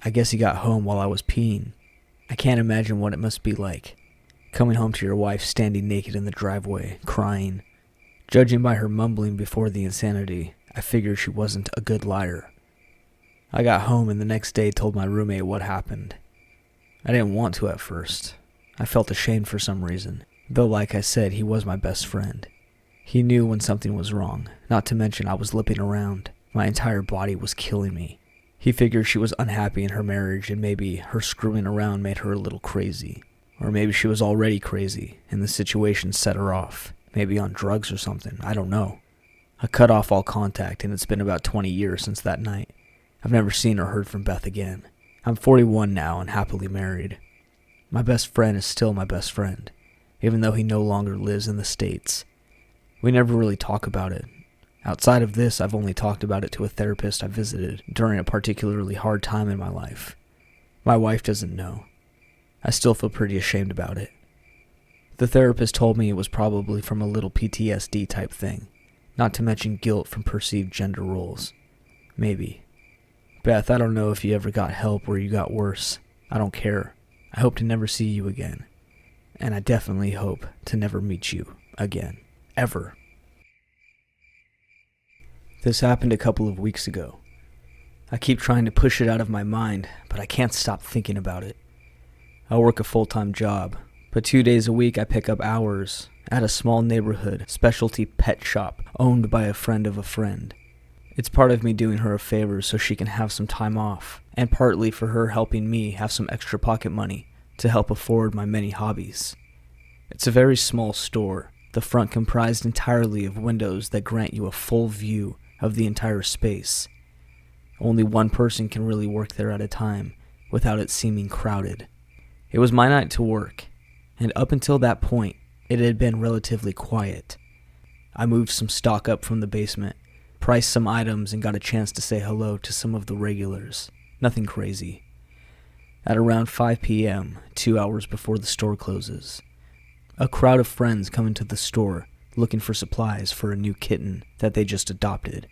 I guess he got home while I was peeing. I can't imagine what it must be like, coming home to your wife standing naked in the driveway, crying. Judging by her mumbling before the insanity, I figured she wasn't a good liar. I got home and the next day told my roommate what happened. I didn't want to at first. I felt ashamed for some reason, though like I said, he was my best friend. He knew when something was wrong, not to mention I was limping around. My entire body was killing me. He figured she was unhappy in her marriage and maybe her screwing around made her a little crazy. Or maybe she was already crazy and the situation set her off. Maybe on drugs or something, I don't know. I cut off all contact and it's been about 20 years since that night. I've never seen or heard from Beth again. I'm 41 now and happily married. My best friend is still my best friend, even though he no longer lives in the States. We never really talk about it. Outside of this, I've only talked about it to a therapist I visited during a particularly hard time in my life. My wife doesn't know. I still feel pretty ashamed about it. The therapist told me it was probably from a little PTSD type thing, not to mention guilt from perceived gender roles. Maybe. Beth, I don't know if you ever got help or you got worse. I don't care. I hope to never see you again. And I definitely hope to never meet you again. Ever. This happened a couple of weeks ago. I keep trying to push it out of my mind, but I can't stop thinking about it. I work a full-time job, but 2 days a week I pick up hours at a small neighborhood specialty pet shop owned by a friend of a friend. It's part of me doing her a favor so she can have some time off, and partly for her helping me have some extra pocket money to help afford my many hobbies. It's a very small store, the front comprised entirely of windows that grant you a full view of the entire space. Only one person can really work there at a time without it seeming crowded. It was my night to work, and up until that point, it had been relatively quiet. I moved some stock up from the basement, priced some items, and got a chance to say hello to some of the regulars. Nothing crazy. At around 5 p.m., 2 hours before the store closes, a crowd of friends come into the store looking for supplies for a new kitten that they just adopted.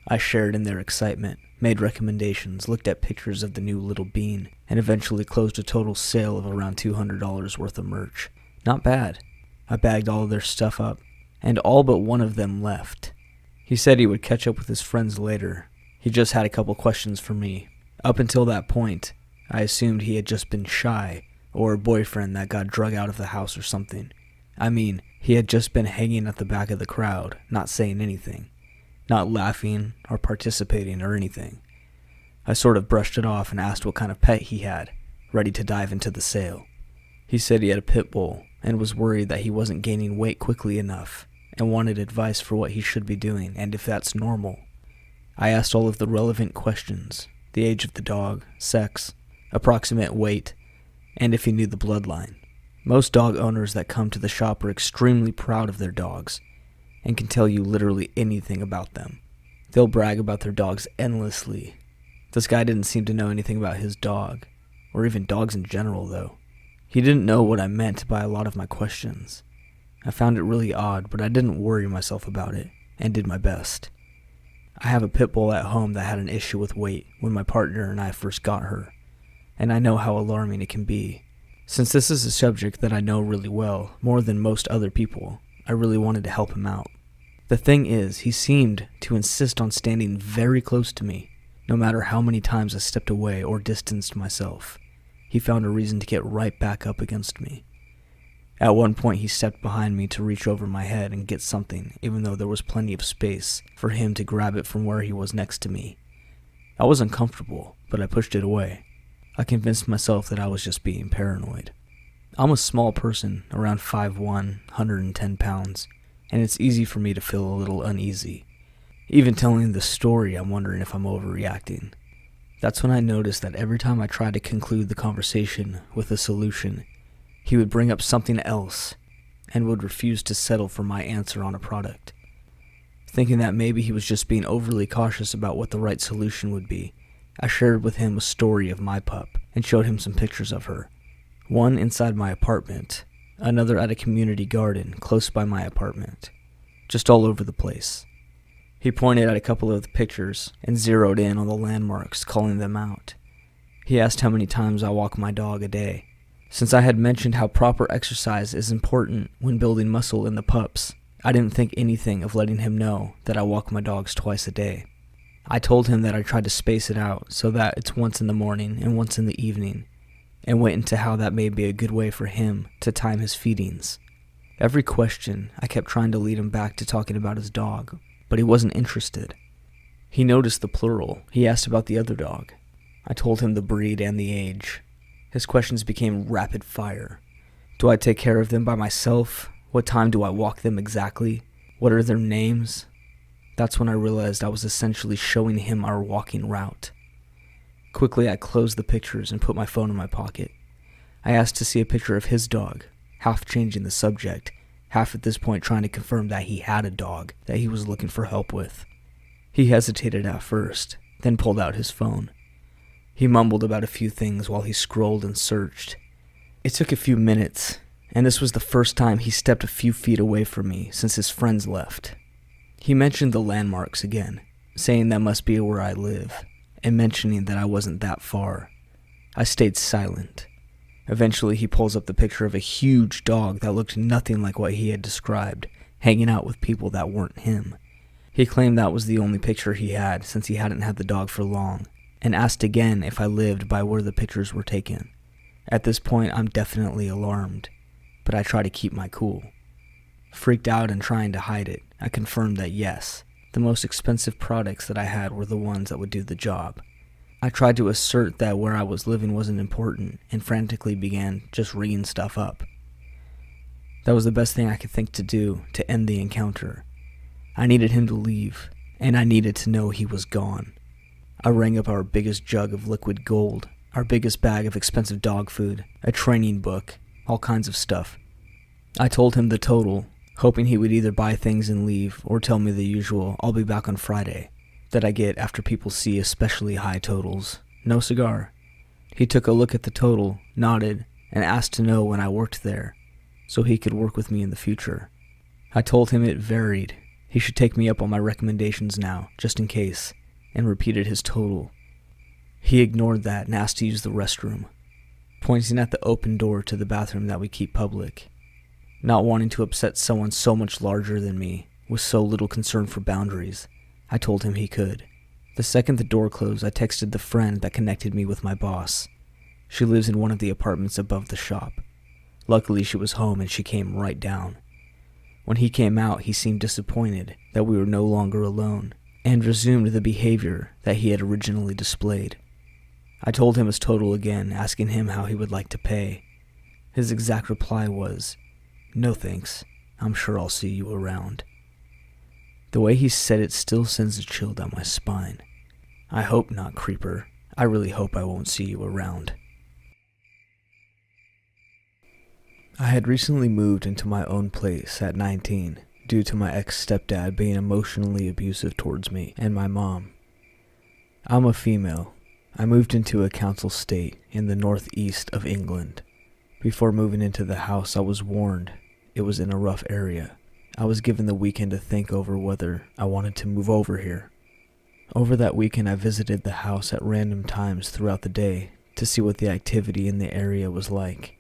I shared in their excitement, made recommendations, looked at pictures of the new little bean, and eventually closed a total sale of around $200 worth of merch. Not bad. I bagged all of their stuff up, and all but one of them left. He said he would catch up with his friends later. He just had a couple questions for me. Up until that point, I assumed he had just been shy, or a boyfriend that got drug out of the house or something. I mean, he had just been hanging at the back of the crowd, not saying anything, not laughing or participating or anything. I sort of brushed it off and asked what kind of pet he had, ready to dive into the sale. He said he had a pit bull and was worried that he wasn't gaining weight quickly enough and wanted advice for what he should be doing and if that's normal. I asked all of the relevant questions, the age of the dog, sex, approximate weight, and if he knew the bloodline. Most dog owners that come to the shop are extremely proud of their dogs and can tell you literally anything about them. They'll brag about their dogs endlessly. This guy didn't seem to know anything about his dog, or even dogs in general, though. He didn't know what I meant by a lot of my questions. I found it really odd, but I didn't worry myself about it, and did my best. I have a pit bull at home that had an issue with weight when my partner and I first got her, and I know how alarming it can be. Since this is a subject that I know really well, more than most other people, I really wanted to help him out. The thing is, he seemed to insist on standing very close to me, no matter how many times I stepped away or distanced myself. He found a reason to get right back up against me. At one point, he stepped behind me to reach over my head and get something, even though there was plenty of space for him to grab it from where he was next to me. I was uncomfortable, but I pushed it away. I convinced myself that I was just being paranoid. I'm a small person, around 5'1", 110 pounds, and it's easy for me to feel a little uneasy. Even telling the story, I'm wondering if I'm overreacting. That's when I noticed that every time I tried to conclude the conversation with a solution, he would bring up something else and would refuse to settle for my answer on a product. Thinking that maybe he was just being overly cautious about what the right solution would be, I shared with him a story of my pup and showed him some pictures of her. One inside my apartment, another at a community garden close by my apartment, just all over the place. He pointed at a couple of the pictures and zeroed in on the landmarks, calling them out. He asked how many times I walk my dog a day. Since I had mentioned how proper exercise is important when building muscle in the pups, I didn't think anything of letting him know that I walk my dogs twice a day. I told him that I tried to space it out so that it's once in the morning and once in the evening, and went into how that may be a good way for him to time his feedings. Every question, I kept trying to lead him back to talking about his dog, but he wasn't interested. He noticed the plural. He asked about the other dog. I told him the breed and the age. His questions became rapid fire. Do I take care of them by myself? What time do I walk them exactly? What are their names? That's when I realized I was essentially showing him our walking route. Quickly, I closed the pictures and put my phone in my pocket. I asked to see a picture of his dog, half changing the subject, half at this point trying to confirm that he had a dog that he was looking for help with. He hesitated at first, then pulled out his phone. He mumbled about a few things while he scrolled and searched. It took a few minutes, and this was the first time he stepped a few feet away from me since his friends left. He mentioned the landmarks again, saying that must be where I live, and mentioning that I wasn't that far. I stayed silent. Eventually, he pulls up the picture of a huge dog that looked nothing like what he had described, hanging out with people that weren't him. He claimed that was the only picture he had since he hadn't had the dog for long, and asked again if I lived by where the pictures were taken. At this point, I'm definitely alarmed, but I try to keep my cool. Freaked out and trying to hide it, I confirmed that yes, the most expensive products that I had were the ones that would do the job. I tried to assert that where I was living wasn't important and frantically began just ringing stuff up. That was the best thing I could think to do to end the encounter. I needed him to leave, and I needed to know he was gone. I rang up our biggest jug of liquid gold, our biggest bag of expensive dog food, a training book, all kinds of stuff. I told him the total, hoping he would either buy things and leave or tell me the usual "I'll be back on Friday" that I get after people see especially high totals. No cigar. He took a look at the total, nodded, and asked to know when I worked there, so he could work with me in the future. I told him it varied. He should take me up on my recommendations now, just in case, and repeated his total. He ignored that and asked to use the restroom, pointing at the open door to the bathroom that we keep public. Not wanting to upset someone so much larger than me, with so little concern for boundaries, I told him he could. The second the door closed, I texted the friend that connected me with my boss. She lives in one of the apartments above the shop. Luckily, she was home and she came right down. When he came out, he seemed disappointed that we were no longer alone, and resumed the behavior that he had originally displayed. I told him his total again, asking him how he would like to pay. His exact reply was, "No thanks, I'm sure I'll see you around." The way he said it still sends a chill down my spine. I hope not, creeper. I really hope I won't see you around. I had recently moved into my own place at 19 due to my ex-stepdad being emotionally abusive towards me and my mom. I'm a female. I moved into a council state in the northeast of England. Before moving into the house, I was warned it was in a rough area. I was given the weekend to think over whether I wanted to move over here. Over that weekend, I visited the house at random times throughout the day to see what the activity in the area was like.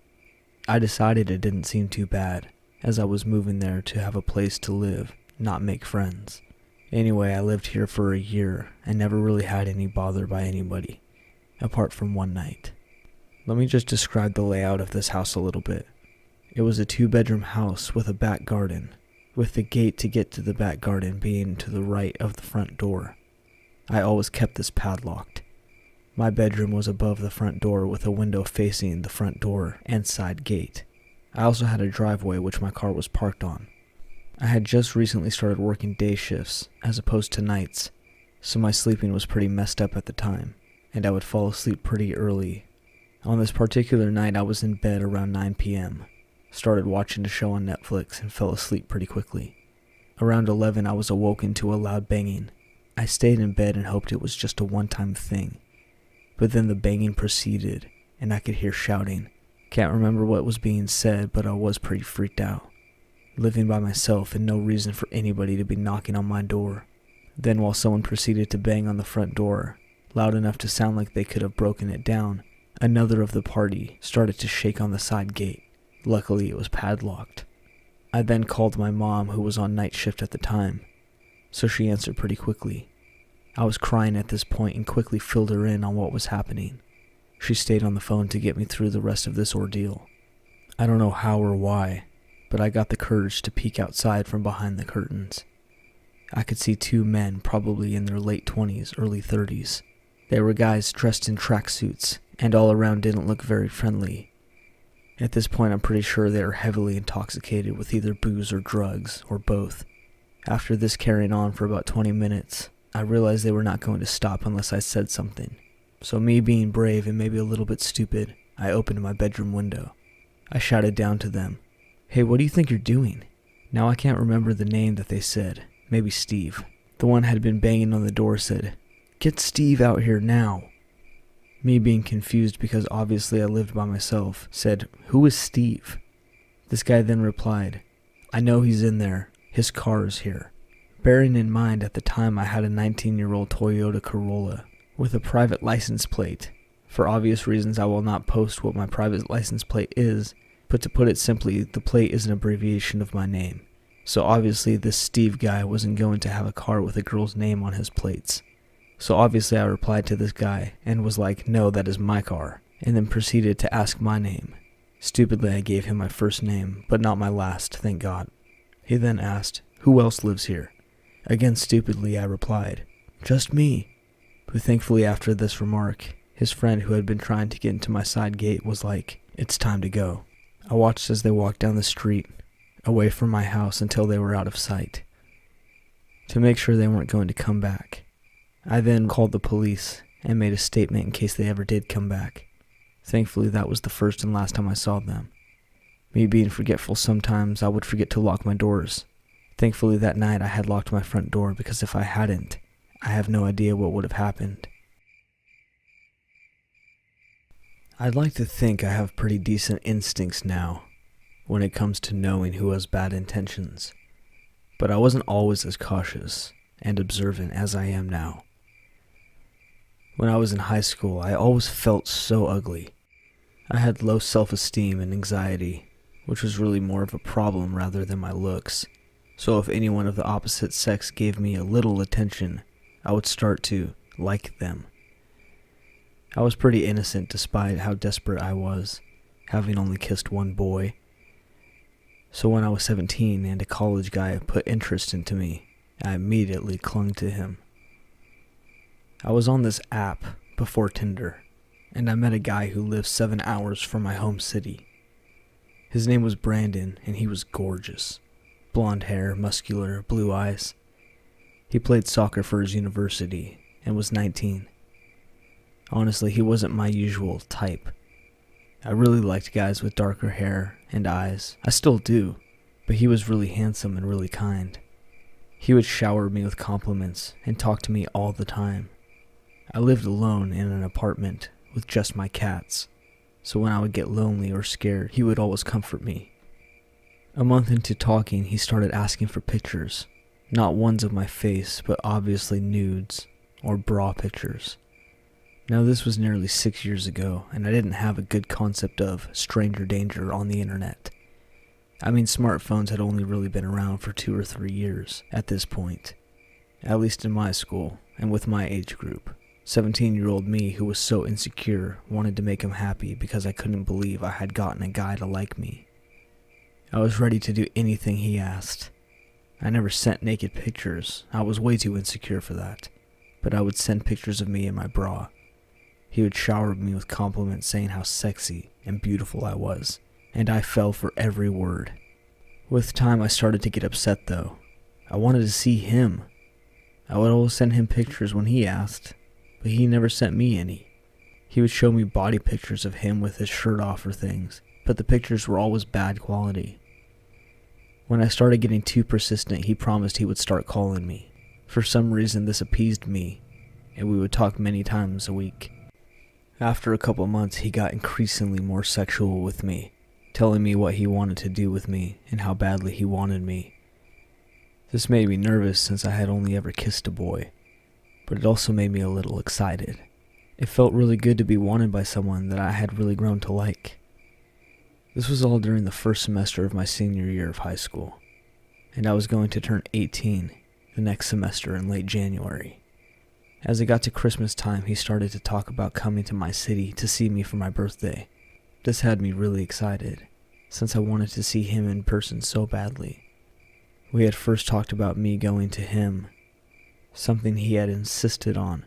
I decided it didn't seem too bad, as I was moving there to have a place to live, not make friends. Anyway, I lived here for a year and never really had any bother by anybody, apart from one night. Let me just describe the layout of this house a little bit. It was a 2-bedroom house with a back garden, with the gate to get to the back garden being to the right of the front door. I always kept this padlocked. My bedroom was above the front door with a window facing the front door and side gate. I also had a driveway which my car was parked on. I had just recently started working day shifts as opposed to nights, so my sleeping was pretty messed up at the time, and I would fall asleep pretty early. On this particular night, I was in bed around 9 p.m., started watching a show on Netflix, and fell asleep pretty quickly. Around 11, I was awoken to a loud banging. I stayed in bed and hoped it was just a one-time thing, but then the banging proceeded, and I could hear shouting. Can't remember what was being said, but I was pretty freaked out. Living by myself and no reason for anybody to be knocking on my door. Then while someone proceeded to bang on the front door, loud enough to sound like they could have broken it down, another of the party started to shake on the side gate. Luckily, it was padlocked. I then called my mom, who was on night shift at the time, so she answered pretty quickly. I was crying at this point and quickly filled her in on what was happening. She stayed on the phone to get me through the rest of this ordeal. I don't know how or why, but I got the courage to peek outside from behind the curtains. I could see two men, probably in their late 20s, early 30s. They were guys dressed in tracksuits, and all around didn't look very friendly. At this point, I'm pretty sure they were heavily intoxicated with either booze or drugs, or both. After this carrying on for about 20 minutes, I realized they were not going to stop unless I said something. So me being brave and maybe a little bit stupid, I opened my bedroom window. I shouted down to them, "Hey, what do you think you're doing?" Now I can't remember the name that they said. Maybe Steve. The one had been banging on the door said, "Get Steve out here now." Me being confused because obviously I lived by myself, said, "Who is Steve?" This guy then replied, "I know he's in there. His car is here." Bearing in mind at the time I had a 19-year-old Toyota Corolla with a private license plate. For obvious reasons I will not post what my private license plate is, but to put it simply, the plate is an abbreviation of my name. So obviously this Steve guy wasn't going to have a car with a girl's name on his plates. So obviously I replied to this guy and was like, "No, that is my car," and then proceeded to ask my name. Stupidly I gave him my first name, but not my last, thank God. He then asked, "Who else lives here?" Again stupidly I replied, "Just me." But thankfully after this remark, his friend who had been trying to get into my side gate was like, "It's time to go." I watched as they walked down the street, away from my house until they were out of sight, to make sure they weren't going to come back. I then called the police and made a statement in case they ever did come back. Thankfully that was the first and last time I saw them. Me being forgetful sometimes, I would forget to lock my doors. Thankfully that night I had locked my front door because if I hadn't, I have no idea what would have happened. I'd like to think I have pretty decent instincts now when it comes to knowing who has bad intentions, but I wasn't always as cautious and observant as I am now. When I was in high school, I always felt so ugly. I had low self-esteem and anxiety, which was really more of a problem rather than my looks. So if anyone of the opposite sex gave me a little attention, I would start to like them. I was pretty innocent despite how desperate I was, having only kissed one boy. So when I was 17 and a college guy put interest into me, I immediately clung to him. I was on this app before Tinder, and I met a guy who lived 7 hours from my home city. His name was Brandon, and he was gorgeous. Blonde hair, muscular, blue eyes. He played soccer for his university and was 19. Honestly, he wasn't my usual type. I really liked guys with darker hair and eyes. I still do, but he was really handsome and really kind. He would shower me with compliments and talk to me all the time. I lived alone in an apartment with just my cats, so when I would get lonely or scared, he would always comfort me. A month into talking, he started asking for pictures. Not ones of my face, but obviously nudes or bra pictures. Now this was nearly 6 years ago, and I didn't have a good concept of stranger danger on the internet. I mean, smartphones had only really been around for 2 or 3 years at this point, at least in my school and with my age group. 17-year-old me who was so insecure wanted to make him happy because I couldn't believe I had gotten a guy to like me. I was ready to do anything he asked. I never sent naked pictures, I was way too insecure for that, but I would send pictures of me in my bra. He would shower me with compliments saying how sexy and beautiful I was. and I fell for every word. With time, I started to get upset though. I wanted to see him. I would always send him pictures when he asked, but he never sent me any. He would show me body pictures of him with his shirt off or things, but the pictures were always bad quality. When I started getting too persistent, he promised he would start calling me. For some reason, this appeased me, and we would talk many times a week. After a couple months, he got increasingly more sexual with me, telling me what he wanted to do with me and how badly he wanted me. This made me nervous since I had only ever kissed a boy, but it also made me a little excited. It felt really good to be wanted by someone that I had really grown to like. This was all during the first semester of my senior year of high school, and I was going to turn 18 the next semester in late January. As it got to Christmas time, he started to talk about coming to my city to see me for my birthday. This had me really excited, since I wanted to see him in person so badly. We had first talked about me going to him, something he had insisted on,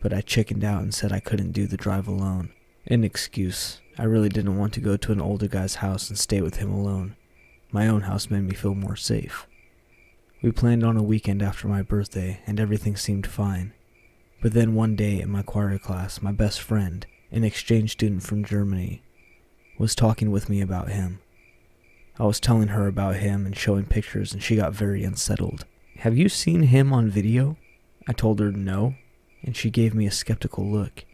but I chickened out and said I couldn't do the drive alone. An excuse. I really didn't want to go to an older guy's house and stay with him alone. My own house made me feel more safe. We planned on a weekend after my birthday, and everything seemed fine. But then one day in my choir class, my best friend, an exchange student from Germany, was talking with me about him. I was telling her about him and showing pictures, and she got very unsettled. "Have you seen him on video?" I told her no, and she gave me a skeptical look.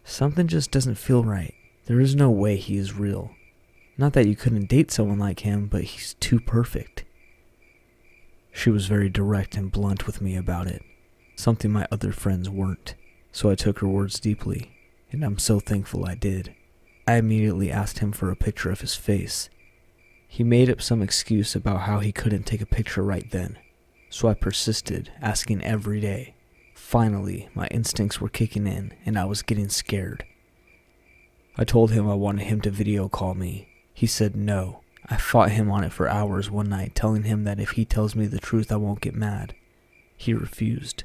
"Something just doesn't feel right. There is no way he is real. Not that you couldn't date someone like him, but he's too perfect." She was very direct and blunt with me about it, something my other friends weren't, so I took her words deeply, and I'm so thankful I did. I immediately asked him for a picture of his face. He made up some excuse about how he couldn't take a picture right then, so I persisted, asking every day. Finally, my instincts were kicking in, and I was getting scared. I told him I wanted him to video call me. He said no. I fought him on it for hours one night, telling him that if he tells me the truth I won't get mad. He refused.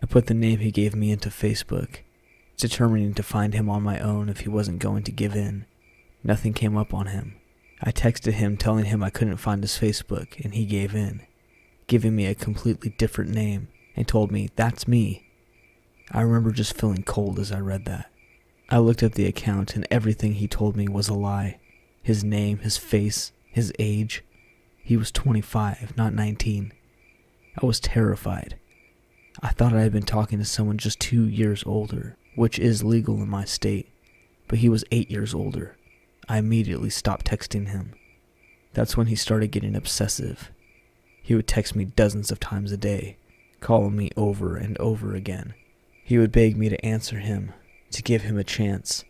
I put the name he gave me into Facebook, determining to find him on my own if he wasn't going to give in. Nothing came up on him. I texted him telling him I couldn't find his Facebook, and he gave in, giving me a completely different name, and told me, "That's me." I remember just feeling cold as I read that. I looked up the account, and everything he told me was a lie. His name, his face, his age. He was 25, not 19. I was terrified. I thought I had been talking to someone just 2 years older, which is legal in my state, but he was 8 years older. I immediately stopped texting him. That's when he started getting obsessive. He would text me dozens of times a day, calling me over and over again. He would beg me to answer him, to give him a chance.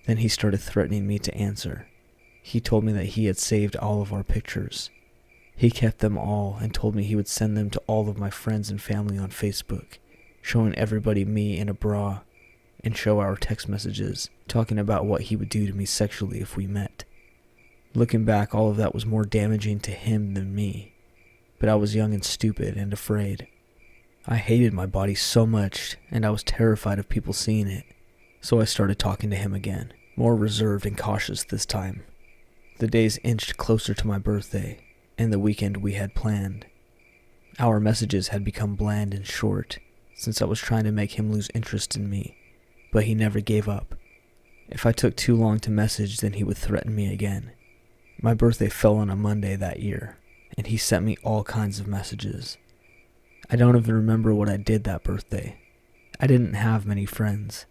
Then he started threatening me to answer. He told me that he had saved all of our pictures. He kept them all and told me he would send them to all of my friends and family on Facebook, showing everybody me in a bra, and show our text messages, talking about what he would do to me sexually if we met. Looking back, all of that was more damaging to him than me, but I was young and stupid and afraid. I hated my body so much, and I was terrified of people seeing it, so I started talking to him again, more reserved and cautious this time. The days inched closer to my birthday, and the weekend we had planned. Our messages had become bland and short, since I was trying to make him lose interest in me, but he never gave up. If I took too long to message, then he would threaten me again. My birthday fell on a Monday that year, and he sent me all kinds of messages. I don't even remember what I did that birthday. I didn't have many friends,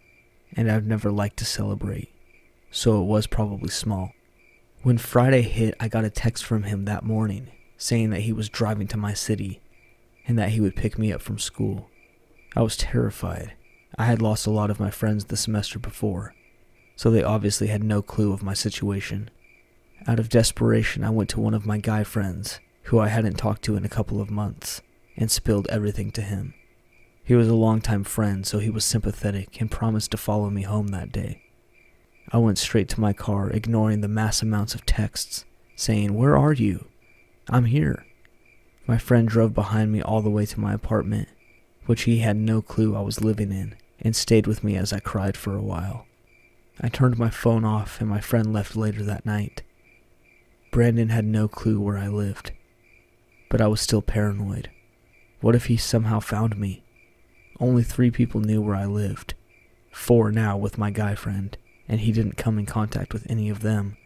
and I've never liked to celebrate, so it was probably small. When Friday hit, I got a text from him that morning, saying that he was driving to my city, and that he would pick me up from school. I was terrified. I had lost a lot of my friends the semester before, so they obviously had no clue of my situation. Out of desperation, I went to one of my guy friends, who I hadn't talked to in a couple of months, and spilled everything to him. He was a longtime friend, so he was sympathetic and promised to follow me home that day. I went straight to my car, ignoring the mass amounts of texts, saying, "Where are you? I'm here." My friend drove behind me all the way to my apartment, which he had no clue I was living in, and stayed with me as I cried for a while. I turned my phone off and my friend left later that night. Brandon had no clue where I lived, but I was still paranoid. What if he somehow found me? Only 3 people knew where I lived, 4 now with my guy friend, and he didn't come in contact with any of them.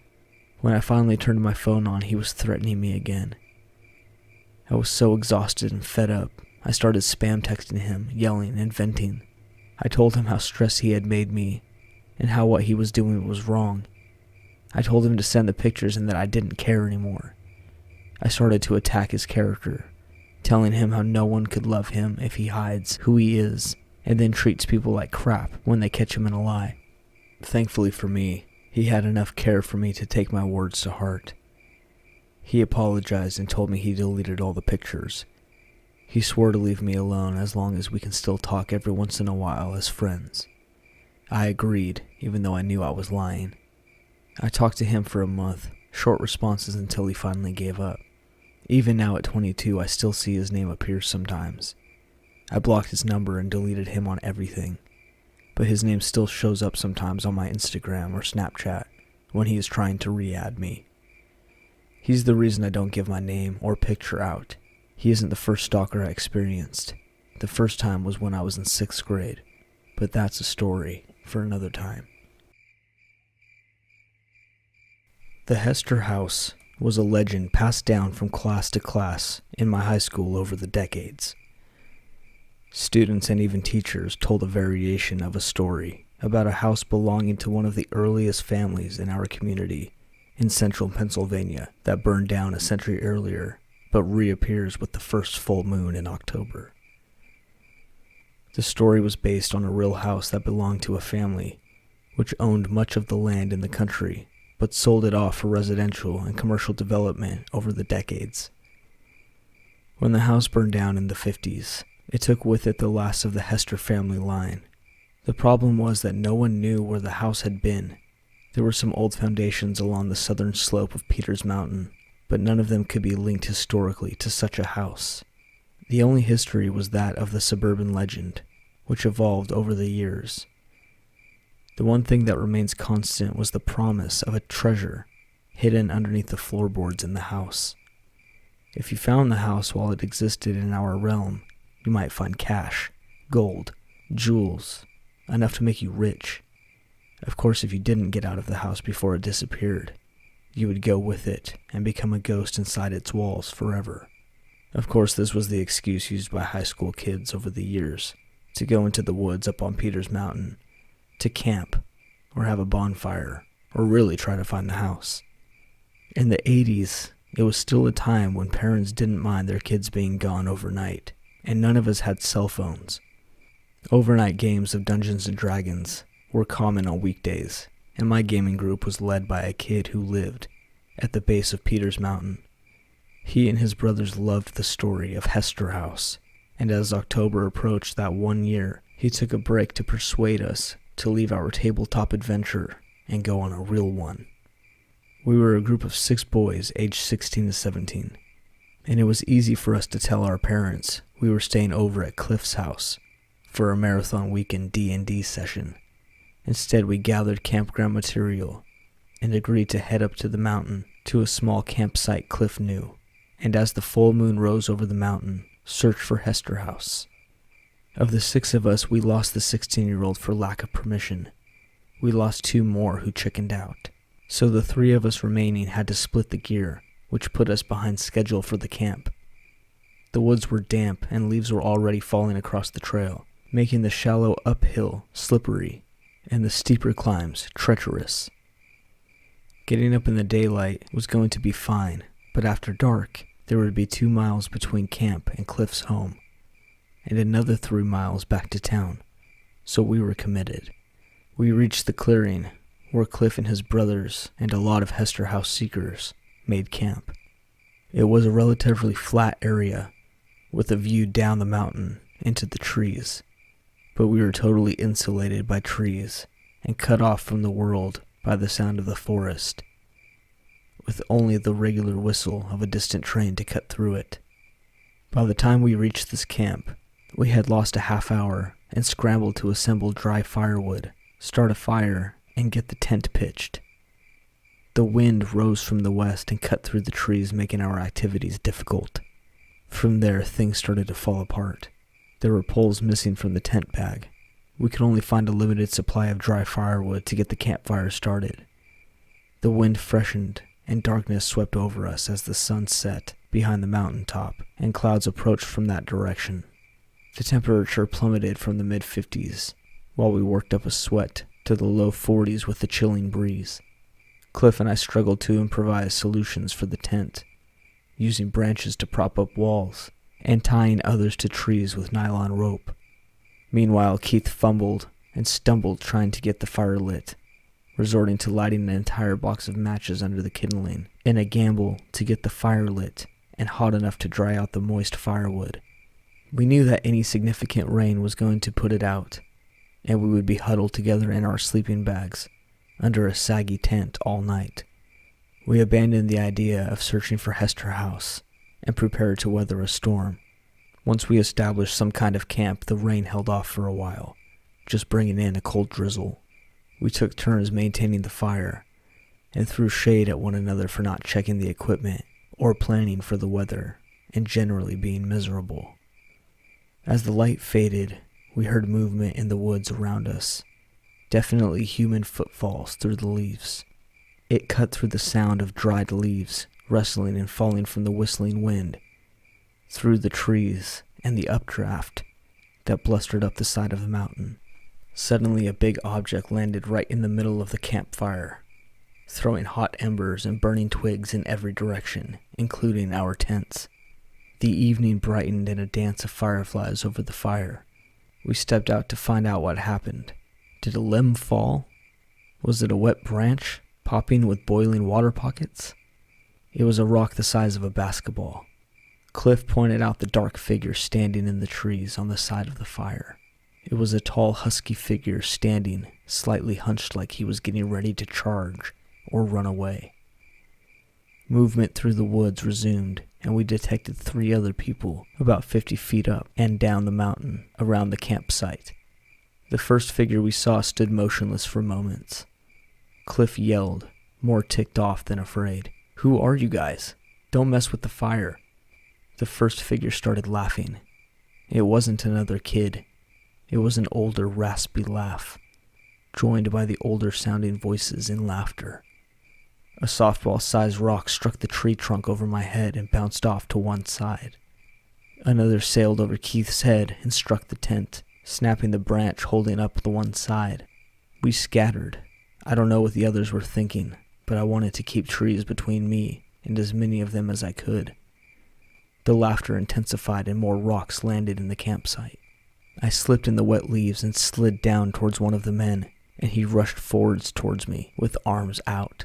When I finally turned my phone on, he was threatening me again. I was so exhausted and fed up, I started spam texting him, yelling and venting. I told him how stressed he had made me, and how what he was doing was wrong. I told him to send the pictures and that I didn't care anymore. I started to attack his character, telling him how no one could love him if he hides who he is, and then treats people like crap when they catch him in a lie. Thankfully for me, he had enough care for me to take my words to heart. He apologized and told me he deleted all the pictures. He swore to leave me alone as long as we can still talk every once in a while as friends. I agreed, even though I knew I was lying. I talked to him for a month, short responses until he finally gave up. Even now at 22, I still see his name appear sometimes. I blocked his number and deleted him on everything, but his name still shows up sometimes on my Instagram or Snapchat when he is trying to re-add me. He's the reason I don't give my name or picture out. He isn't the first stalker I experienced. The first time was when I was in 6th grade, but that's a story for another time. The Hester House was a legend passed down from class to class in my high school over the decades. Students and even teachers told a variation of a story about a house belonging to one of the earliest families in our community in central Pennsylvania that burned down a century earlier, but reappears with the first full moon in October. The story was based on a real house that belonged to a family, which owned much of the land in the country, but sold it off for residential and commercial development over the decades. When the house burned down in the 50s, it took with it the last of the Hester family line. The problem was that no one knew where the house had been. There were some old foundations along the southern slope of Peters Mountain, but none of them could be linked historically to such a house. The only history was that of the suburban legend, which evolved over the years. The one thing that remains constant was the promise of a treasure hidden underneath the floorboards in the house. If you found the house while it existed in our realm, you might find cash, gold, jewels, enough to make you rich. Of course, if you didn't get out of the house before it disappeared, you would go with it and become a ghost inside its walls forever. Of course, this was the excuse used by high school kids over the years to go into the woods up on Peters Mountain, to camp, or have a bonfire, or really try to find the house. In the 80s, it was still a time when parents didn't mind their kids being gone overnight, and none of us had cell phones. Overnight games of Dungeons and Dragons were common on weekdays, and my gaming group was led by a kid who lived at the base of Peters Mountain. He and his brothers loved the story of Hester House, and as October approached that one year, he took a break to persuade us to leave our tabletop adventure and go on a real one. We were a group of 6 boys aged 16 to 17, and it was easy for us to tell our parents we were staying over at Cliff's house for a marathon weekend D&D session. Instead, we gathered campground material and agreed to head up to the mountain to a small campsite Cliff knew, and as the full moon rose over the mountain, search for Hester House. Of the 6 of us, we lost the 16-year-old for lack of permission. We lost 2 more who chickened out. So the 3 of us remaining had to split the gear, which put us behind schedule for the camp. The woods were damp and leaves were already falling across the trail, making the shallow uphill slippery and the steeper climbs treacherous. Getting up in the daylight was going to be fine, but after dark, there would be 2 miles between camp and Cliff's home, and another 3 miles back to town, so we were committed. We reached the clearing, where Cliff and his brothers and a lot of Hester House seekers made camp. It was a relatively flat area, with a view down the mountain into the trees, but we were totally insulated by trees and cut off from the world by the sound of the forest, with only the regular whistle of a distant train to cut through it. By the time we reached this camp, we had lost a half hour and scrambled to assemble dry firewood, start a fire, and get the tent pitched. The wind rose from the west and cut through the trees, making our activities difficult. From there, things started to fall apart. There were poles missing from the tent bag. We could only find a limited supply of dry firewood to get the campfire started. The wind freshened and darkness swept over us as the sun set behind the mountain top and clouds approached from that direction. The temperature plummeted from the mid-50s, while we worked up a sweat to the low 40s with the chilling breeze. Cliff and I struggled to improvise solutions for the tent, using branches to prop up walls and tying others to trees with nylon rope. Meanwhile, Keith fumbled and stumbled trying to get the fire lit, resorting to lighting an entire box of matches under the kindling in a gamble to get the fire lit and hot enough to dry out the moist firewood. We knew that any significant rain was going to put it out, and we would be huddled together in our sleeping bags under a saggy tent all night. We abandoned the idea of searching for Hester House and prepared to weather a storm. Once we established some kind of camp, the rain held off for a while, just bringing in a cold drizzle. We took turns maintaining the fire and threw shade at one another for not checking the equipment or planning for the weather and generally being miserable. As the light faded, we heard movement in the woods around us, definitely human footfalls through the leaves. It cut through the sound of dried leaves rustling and falling from the whistling wind, through the trees and the updraft that blustered up the side of the mountain. Suddenly a big object landed right in the middle of the campfire, throwing hot embers and burning twigs in every direction, including our tents. The evening brightened in a dance of fireflies over the fire. We stepped out to find out what happened. Did a limb fall? Was it a wet branch popping with boiling water pockets? It was a rock the size of a basketball. Cliff pointed out the dark figure standing in the trees on the side of the fire. It was a tall, husky figure standing, slightly hunched like he was getting ready to charge or run away. Movement through the woods resumed, and we detected 3 other people about 50 feet up and down the mountain around the campsite. The first figure we saw stood motionless for moments. Cliff yelled, more ticked off than afraid, "Who are you guys? Don't mess with the fire." The first figure started laughing. It wasn't another kid. It was an older, raspy laugh, joined by the older-sounding voices in laughter. A softball-sized rock struck the tree trunk over my head and bounced off to one side. Another sailed over Keith's head and struck the tent, snapping the branch holding up the one side. We scattered. I don't know what the others were thinking, but I wanted to keep trees between me and as many of them as I could. The laughter intensified and more rocks landed in the campsite. I slipped in the wet leaves and slid down towards one of the men, and he rushed forwards towards me with arms out.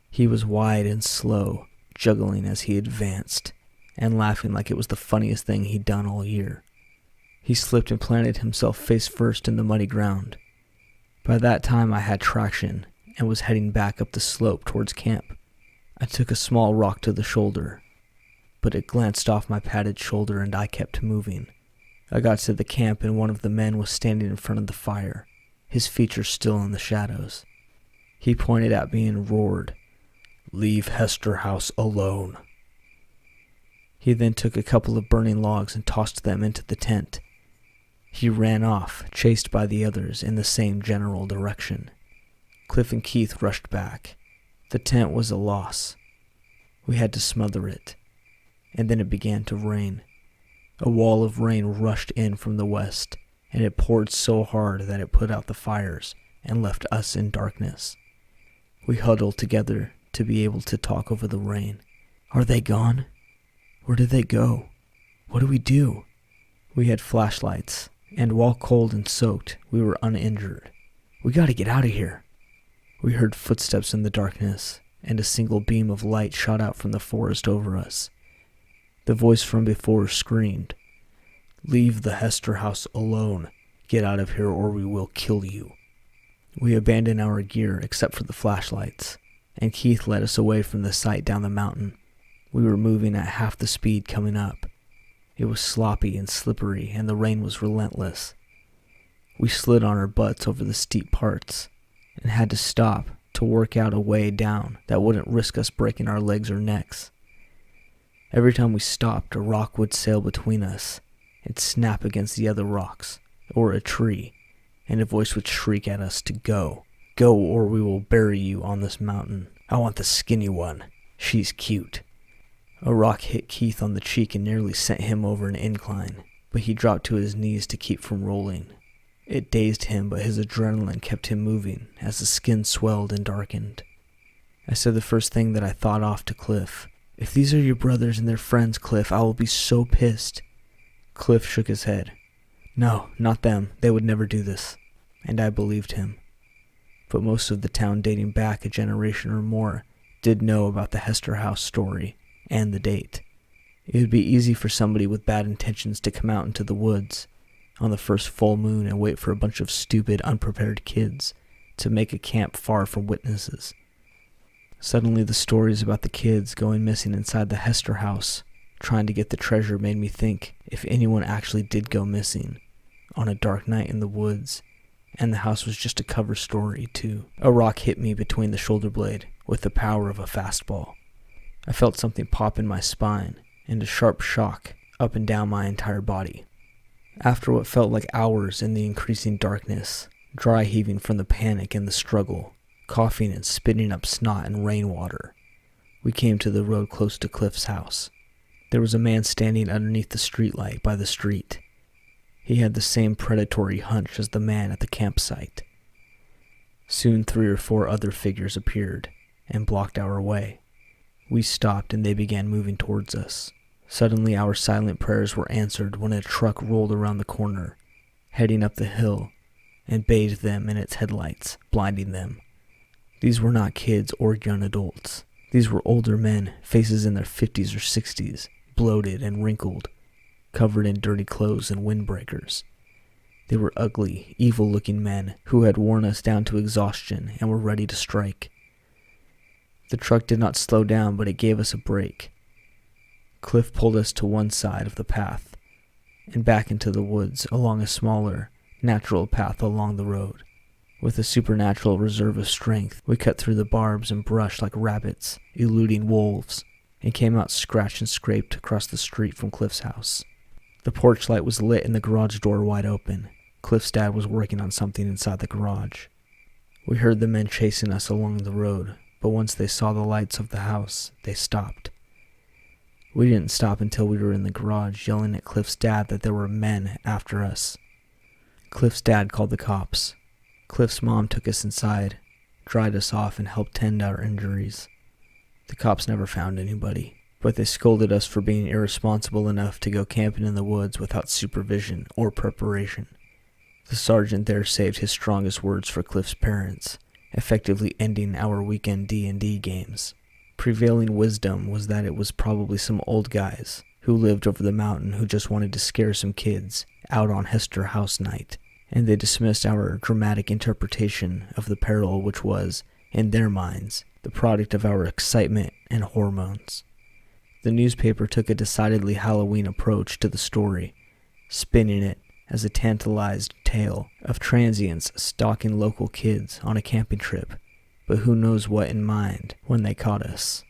He was wide and slow, juggling as he advanced, and laughing like it was the funniest thing he'd done all year. He slipped and planted himself face first in the muddy ground. By that time I had traction and was heading back up the slope towards camp. I took a small rock to the shoulder, but it glanced off my padded shoulder and I kept moving. I got to the camp and one of the men was standing in front of the fire, his features still in the shadows. He pointed at me and roared, "Leave Hester House alone." He then took a couple of burning logs and tossed them into the tent. He ran off, chased by the others in the same general direction. Cliff and Keith rushed back. The tent was a loss. We had to smother it. And then it began to rain. A wall of rain rushed in from the west, and it poured so hard that it put out the fires and left us in darkness. We huddled together to be able to talk over the rain. "Are they gone? Where did they go? What do we do?" We had flashlights, and while cold and soaked, we were uninjured. "We gotta get out of here." We heard footsteps in the darkness, and a single beam of light shot out from the forest over us. The voice from before screamed, "Leave the Hester House alone. Get out of here or we will kill you." We abandoned our gear except for the flashlights, and Keith led us away from the site down the mountain. We were moving at half the speed coming up. It was sloppy and slippery, and the rain was relentless. We slid on our butts over the steep parts, and had to stop to work out a way down that wouldn't risk us breaking our legs or necks. Every time we stopped, a rock would sail between us and snap against the other rocks, or a tree, and a voice would shriek at us to go. Go, or we will bury you on this mountain. I want the skinny one. She's cute. A rock hit Keith on the cheek and nearly sent him over an incline, but he dropped to his knees to keep from rolling. It dazed him, but his adrenaline kept him moving as the skin swelled and darkened. I said the first thing that I thought off to Cliff. If these are your brothers and their friends, Cliff, I will be so pissed. Cliff shook his head. No, not them. They would never do this. And I believed him. But most of the town, dating back a generation or more, did know about the Hester House story and the date. It would be easy for somebody with bad intentions to come out into the woods on the first full moon and wait for a bunch of stupid, unprepared kids to make a camp far from witnesses. Suddenly the stories about the kids going missing inside the Hester house, trying to get the treasure, made me think if anyone actually did go missing on a dark night in the woods, and the house was just a cover story too. A rock hit me between the shoulder blade with the power of a fastball. I felt something pop in my spine and a sharp shock up and down my entire body. After what felt like hours in the increasing darkness, dry heaving from the panic and the struggle, coughing and spitting up snot and rainwater, we came to the road close to Cliff's house. There was a man standing underneath the streetlight by the street. He had the same predatory hunch as the man at the campsite. Soon 3 or 4 other figures appeared and blocked our way. We stopped and they began moving towards us. Suddenly our silent prayers were answered when a truck rolled around the corner, heading up the hill, and bathed them in its headlights, blinding them. These were not kids or young adults. These were older men, faces in their 50s or 60s, bloated and wrinkled, covered in dirty clothes and windbreakers. They were ugly, evil-looking men who had worn us down to exhaustion and were ready to strike. The truck did not slow down, but it gave us a break. Cliff pulled us to one side of the path and back into the woods along a smaller, natural path along the road. With a supernatural reserve of strength, we cut through the barbs and brush like rabbits, eluding wolves, and came out scratched and scraped across the street from Cliff's house. The porch light was lit and the garage door wide open. Cliff's dad was working on something inside the garage. We heard the men chasing us along the road, but once they saw the lights of the house, they stopped. We didn't stop until we were in the garage, yelling at Cliff's dad that there were men after us. Cliff's dad called the cops. Cliff's mom took us inside, dried us off, and helped tend our injuries. The cops never found anybody, but they scolded us for being irresponsible enough to go camping in the woods without supervision or preparation. The sergeant there saved his strongest words for Cliff's parents, effectively ending our weekend D&D games. Prevailing wisdom was that it was probably some old guys who lived over the mountain who just wanted to scare some kids out on Hester House night, and they dismissed our dramatic interpretation of the peril which was, in their minds, the product of our excitement and hormones. The newspaper took a decidedly Halloween approach to the story, spinning it as a tantalized tale of transients stalking local kids on a camping trip, but who knows what in mind when they caught us.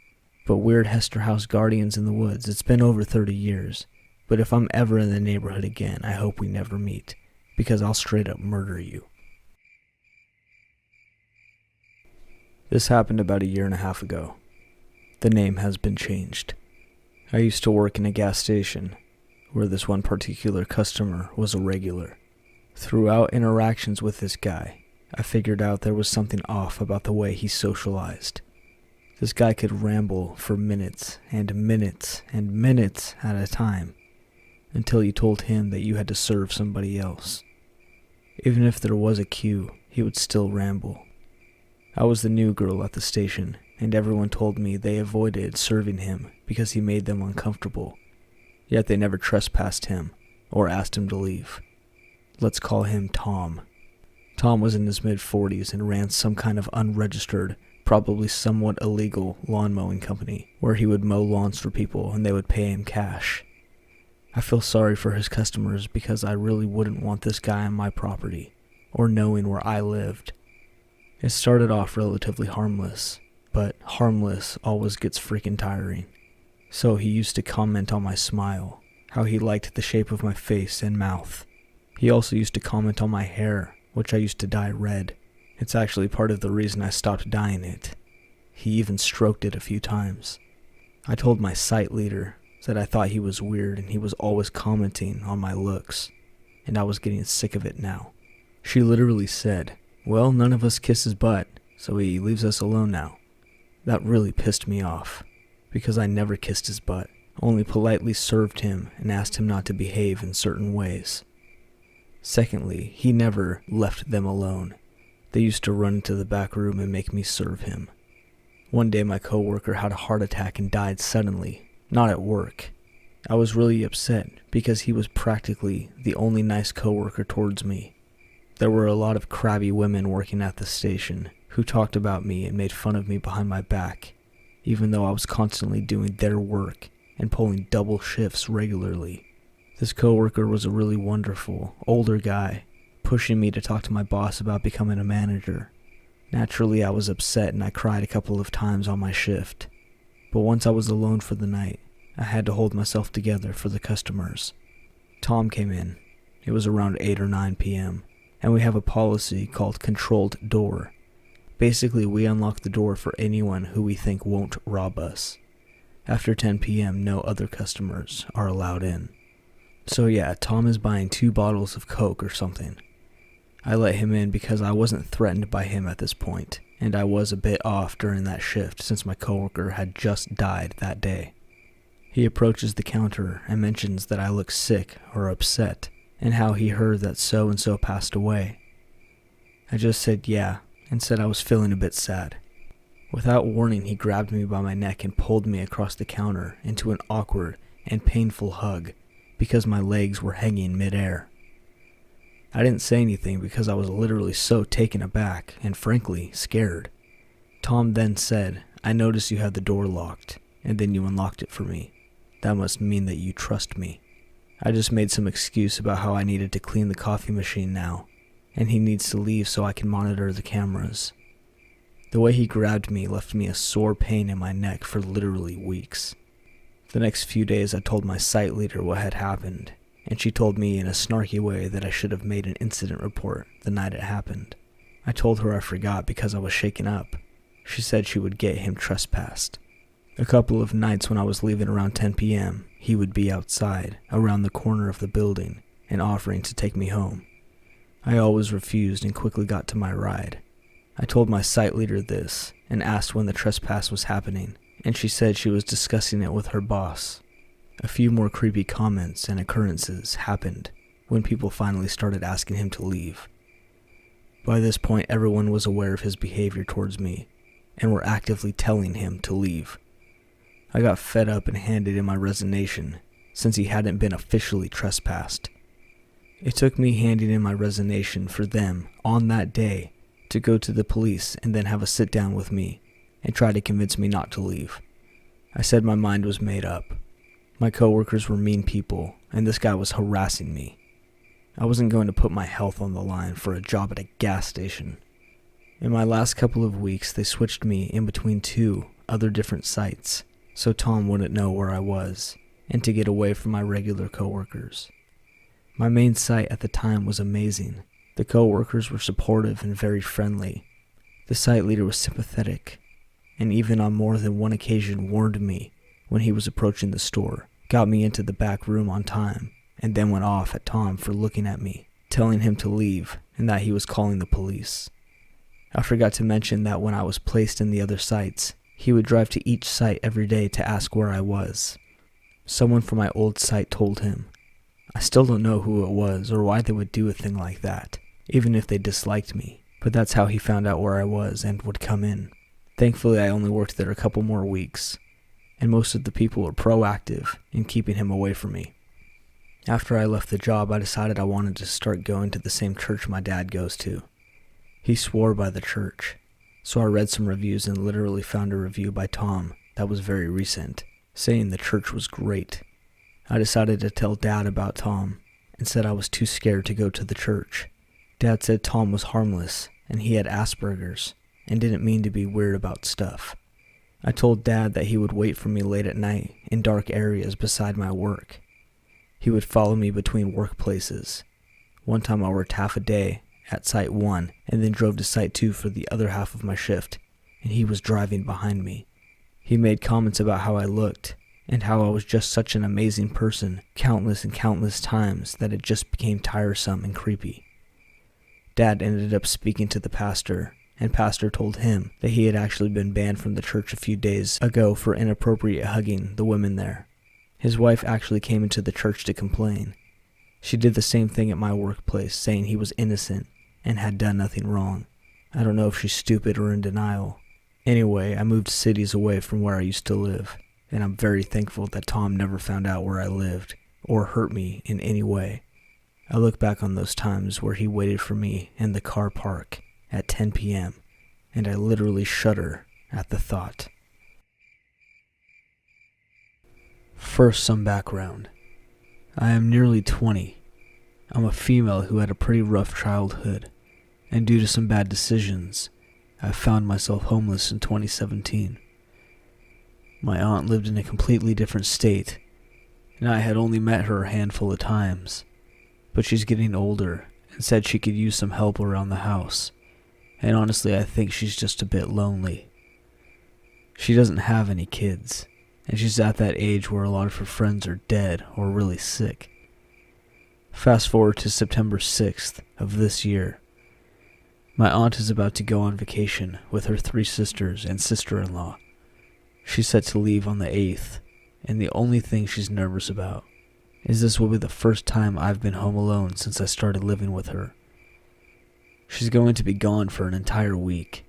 But weird Hester House guardians in the woods, it's been over 30 years, but if I'm ever in the neighborhood again, I hope we never meet, because I'll straight up murder you. This happened about 1.5 years ago. The name has been changed. I used to work in a gas station, where this one particular customer was a regular. Throughout interactions with this guy, I figured out there was something off about the way he socialized. This guy could ramble for minutes and minutes and minutes at a time, until you told him that you had to serve somebody else. Even if there was a queue, he would still ramble. I was the new girl at the station, and everyone told me they avoided serving him because he made them uncomfortable. Yet they never trespassed him or asked him to leave. Let's call him Tom. Tom was in his mid-40s and ran some kind of unregistered, probably somewhat illegal lawn mowing company where he would mow lawns for people and they would pay him cash. I feel sorry for his customers because I really wouldn't want this guy on my property or knowing where I lived. It started off relatively harmless, but harmless always gets freaking tiring. So he used to comment on my smile, how he liked the shape of my face and mouth. He also used to comment on my hair, which I used to dye red. It's actually part of the reason I stopped dyeing it. He even stroked it a few times. I told my site leader that I thought he was weird and he was always commenting on my looks, and I was getting sick of it now. She literally said, "Well, none of us kiss his butt, so he leaves us alone now." That really pissed me off, because I never kissed his butt, only politely served him and asked him not to behave in certain ways. Secondly, he never left them alone. They used to run into the back room and make me serve him. One day my coworker had a heart attack and died suddenly, not at work. I was really upset because he was practically the only nice coworker towards me. There were a lot of crabby women working at the station who talked about me and made fun of me behind my back, even though I was constantly doing their work and pulling double shifts regularly. This coworker was a really wonderful, older guy, pushing me to talk to my boss about becoming a manager. Naturally, I was upset and I cried a couple of times on my shift. But once I was alone for the night, I had to hold myself together for the customers. Tom came in. It was around 8 or 9 p.m., and we have a policy called controlled door. Basically, we unlock the door for anyone who we think won't rob us. After 10 p.m., no other customers are allowed in. So yeah, Tom is buying 2 bottles of Coke or something. I let him in because I wasn't threatened by him at this point, and I was a bit off during that shift since my coworker had just died that day. He approaches the counter and mentions that I look sick or upset, and how he heard that so-and-so passed away. I just said yeah, and said I was feeling a bit sad. Without warning, he grabbed me by my neck and pulled me across the counter into an awkward and painful hug because my legs were hanging mid-air. I didn't say anything because I was literally so taken aback and frankly scared. Tom then said, "I noticed you had the door locked, and then you unlocked it for me. That must mean that you trust me." I just made some excuse about how I needed to clean the coffee machine now, and he needs to leave so I can monitor the cameras. The way he grabbed me left me a sore pain in my neck for literally weeks. The next few days I told my site leader what had happened, and she told me in a snarky way that I should have made an incident report the night it happened. I told her I forgot because I was shaken up. She said she would get him trespassed. A couple of nights when I was leaving around 10 p.m., he would be outside, around the corner of the building, and offering to take me home. I always refused and quickly got to my ride. I told my site leader this, and asked when the trespass was happening, and she said she was discussing it with her boss. A few more creepy comments and occurrences happened when people finally started asking him to leave. By this point, everyone was aware of his behavior towards me, and were actively telling him to leave. I got fed up and handed in my resignation, since he hadn't been officially trespassed. It took me handing in my resignation for them, on that day, to go to the police and then have a sit down with me, and try to convince me not to leave. I said my mind was made up. My coworkers were mean people, and this guy was harassing me. I wasn't going to put my health on the line for a job at a gas station. In my last couple of weeks, they switched me in between 2 other different sites, so Tom wouldn't know where I was, and to get away from my regular coworkers. My main site at the time was amazing. The coworkers were supportive and very friendly. The site leader was sympathetic, and even on more than one occasion warned me when he was approaching the store, got me into the back room on time, and then went off at Tom for looking at me, telling him to leave and that he was calling the police. I forgot to mention that when I was placed in the other sites, he would drive to each site every day to ask where I was. Someone from my old site told him. I still don't know who it was or why they would do a thing like that, even if they disliked me, but that's how he found out where I was and would come in. Thankfully, I only worked there a couple more weeks, and most of the people were proactive in keeping him away from me. After I left the job, I decided I wanted to start going to the same church my dad goes to. He swore by the church, so I read some reviews and literally found a review by Tom that was very recent, saying the church was great. I decided to tell Dad about Tom, and said I was too scared to go to the church. Dad said Tom was harmless, and he had Asperger's and didn't mean to be weird about stuff. I told Dad that he would wait for me late at night in dark areas beside my work. He would follow me between workplaces. One time I worked half a day at Site 1 and then drove to Site 2 for the other half of my shift, and he was driving behind me. He made comments about how I looked and how I was just such an amazing person countless and countless times that it just became tiresome and creepy. Dad ended up speaking to the pastor, and pastor told him that he had actually been banned from the church a few days ago for inappropriate hugging the women there. His wife actually came into the church to complain. She did the same thing at my workplace, saying he was innocent and had done nothing wrong. I don't know if she's stupid or in denial. Anyway, I moved cities away from where I used to live, and I'm very thankful that Tom never found out where I lived or hurt me in any way. I look back on those times where he waited for me in the car park at 10 p.m., and I literally shudder at the thought. First, some background. I am nearly 20. I'm a female who had a pretty rough childhood, and due to some bad decisions, I found myself homeless in 2017. My aunt lived in a completely different state, and I had only met her a handful of times, but she's getting older and said she could use some help around the house, and honestly I think she's just a bit lonely. She doesn't have any kids, and she's at that age where a lot of her friends are dead or really sick. Fast forward to September 6th of this year. My aunt is about to go on vacation with her 3 sisters and sister-in-law. She's set to leave on the 8th, and the only thing she's nervous about is this will be the first time I've been home alone since I started living with her. She's going to be gone for an entire week,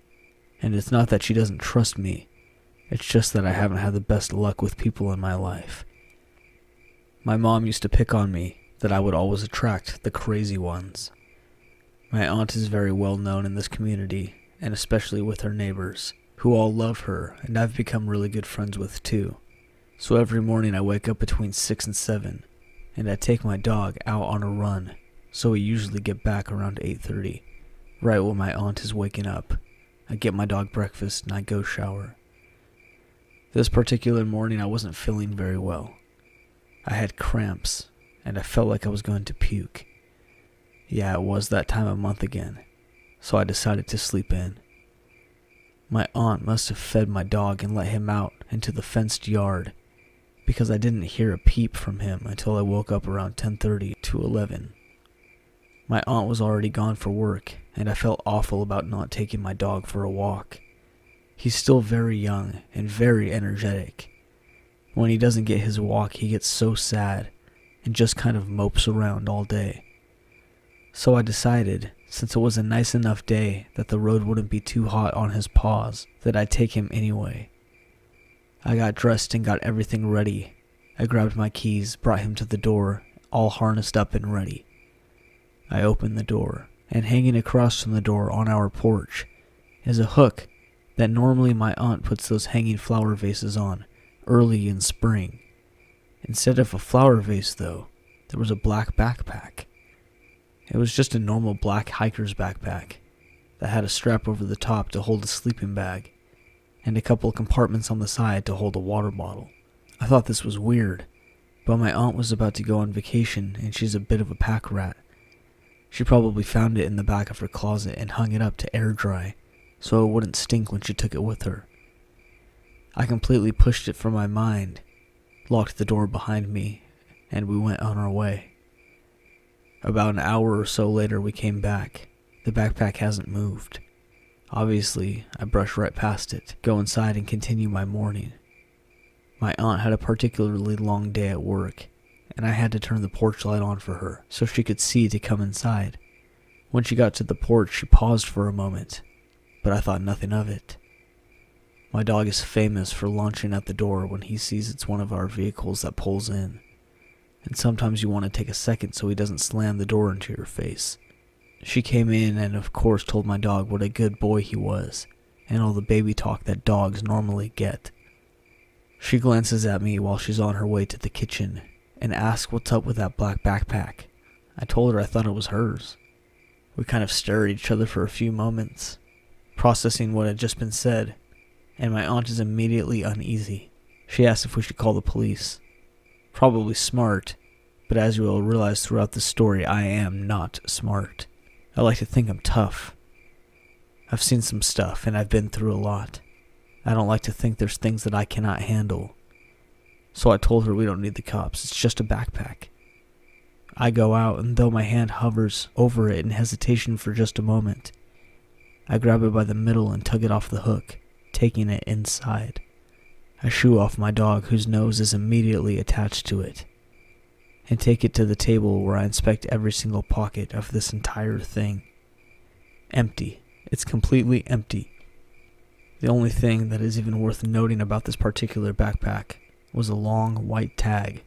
and it's not that she doesn't trust me, it's just that I haven't had the best luck with people in my life. My mom used to pick on me that I would always attract the crazy ones. My aunt is very well known in this community, and especially with her neighbors, who all love her and I've become really good friends with too. So every morning I wake up between 6 and 7, and I take my dog out on a run, so we usually get back around 8:30, right when my aunt is waking up. I get my dog breakfast and I go shower. This particular morning I wasn't feeling very well. I had cramps, and I felt like I was going to puke. Yeah, it was that time of month again, so I decided to sleep in. My aunt must have fed my dog and let him out into the fenced yard, because I didn't hear a peep from him until I woke up around 10:30 to 11. My aunt was already gone for work, and I felt awful about not taking my dog for a walk. He's still very young and very energetic. When he doesn't get his walk, he gets so sad and just kind of mopes around all day. So I decided, since it was a nice enough day that the road wouldn't be too hot on his paws, that I'd take him anyway. I got dressed and got everything ready. I grabbed my keys, brought him to the door, all harnessed up and ready. I opened the door, and hanging across from the door on our porch is a hook that normally my aunt puts those hanging flower vases on early in spring. Instead of a flower vase, though, there was a black backpack. It was just a normal black hiker's backpack that had a strap over the top to hold a sleeping bag and a couple of compartments on the side to hold a water bottle. I thought this was weird, but my aunt was about to go on vacation and she's a bit of a pack rat. She probably found it in the back of her closet and hung it up to air dry so it wouldn't stink when she took it with her. I completely pushed it from my mind, locked the door behind me, and we went on our way. About an hour or so later we came back. The backpack hasn't moved. Obviously, I brushed right past it, go inside and continue my morning. My aunt had a particularly long day at work, and I had to turn the porch light on for her so she could see to come inside. When she got to the porch, she paused for a moment, but I thought nothing of it. My dog is famous for launching at the door when he sees it's one of our vehicles that pulls in. And sometimes you want to take a second so he doesn't slam the door into your face. She came in and of course told my dog what a good boy he was, and all the baby talk that dogs normally get. She glances at me while she's on her way to the kitchen, and asks what's up with that black backpack. I told her I thought it was hers. We kind of stare at each other for a few moments, processing what had just been said, and my aunt is immediately uneasy. She asks if we should call the police. Probably smart, but as you will realize throughout the story, I am not smart. I like to think I'm tough. I've seen some stuff, and I've been through a lot. I don't like to think there's things that I cannot handle. So I told her we don't need the cops, it's just a backpack. I go out, and though my hand hovers over it in hesitation for just a moment, I grab it by the middle and tug it off the hook, taking it inside. I shoo off my dog, whose nose is immediately attached to it, and take it to the table where I inspect every single pocket of this entire thing. Empty. It's completely empty. The only thing that is even worth noting about this particular backpack was a long white tag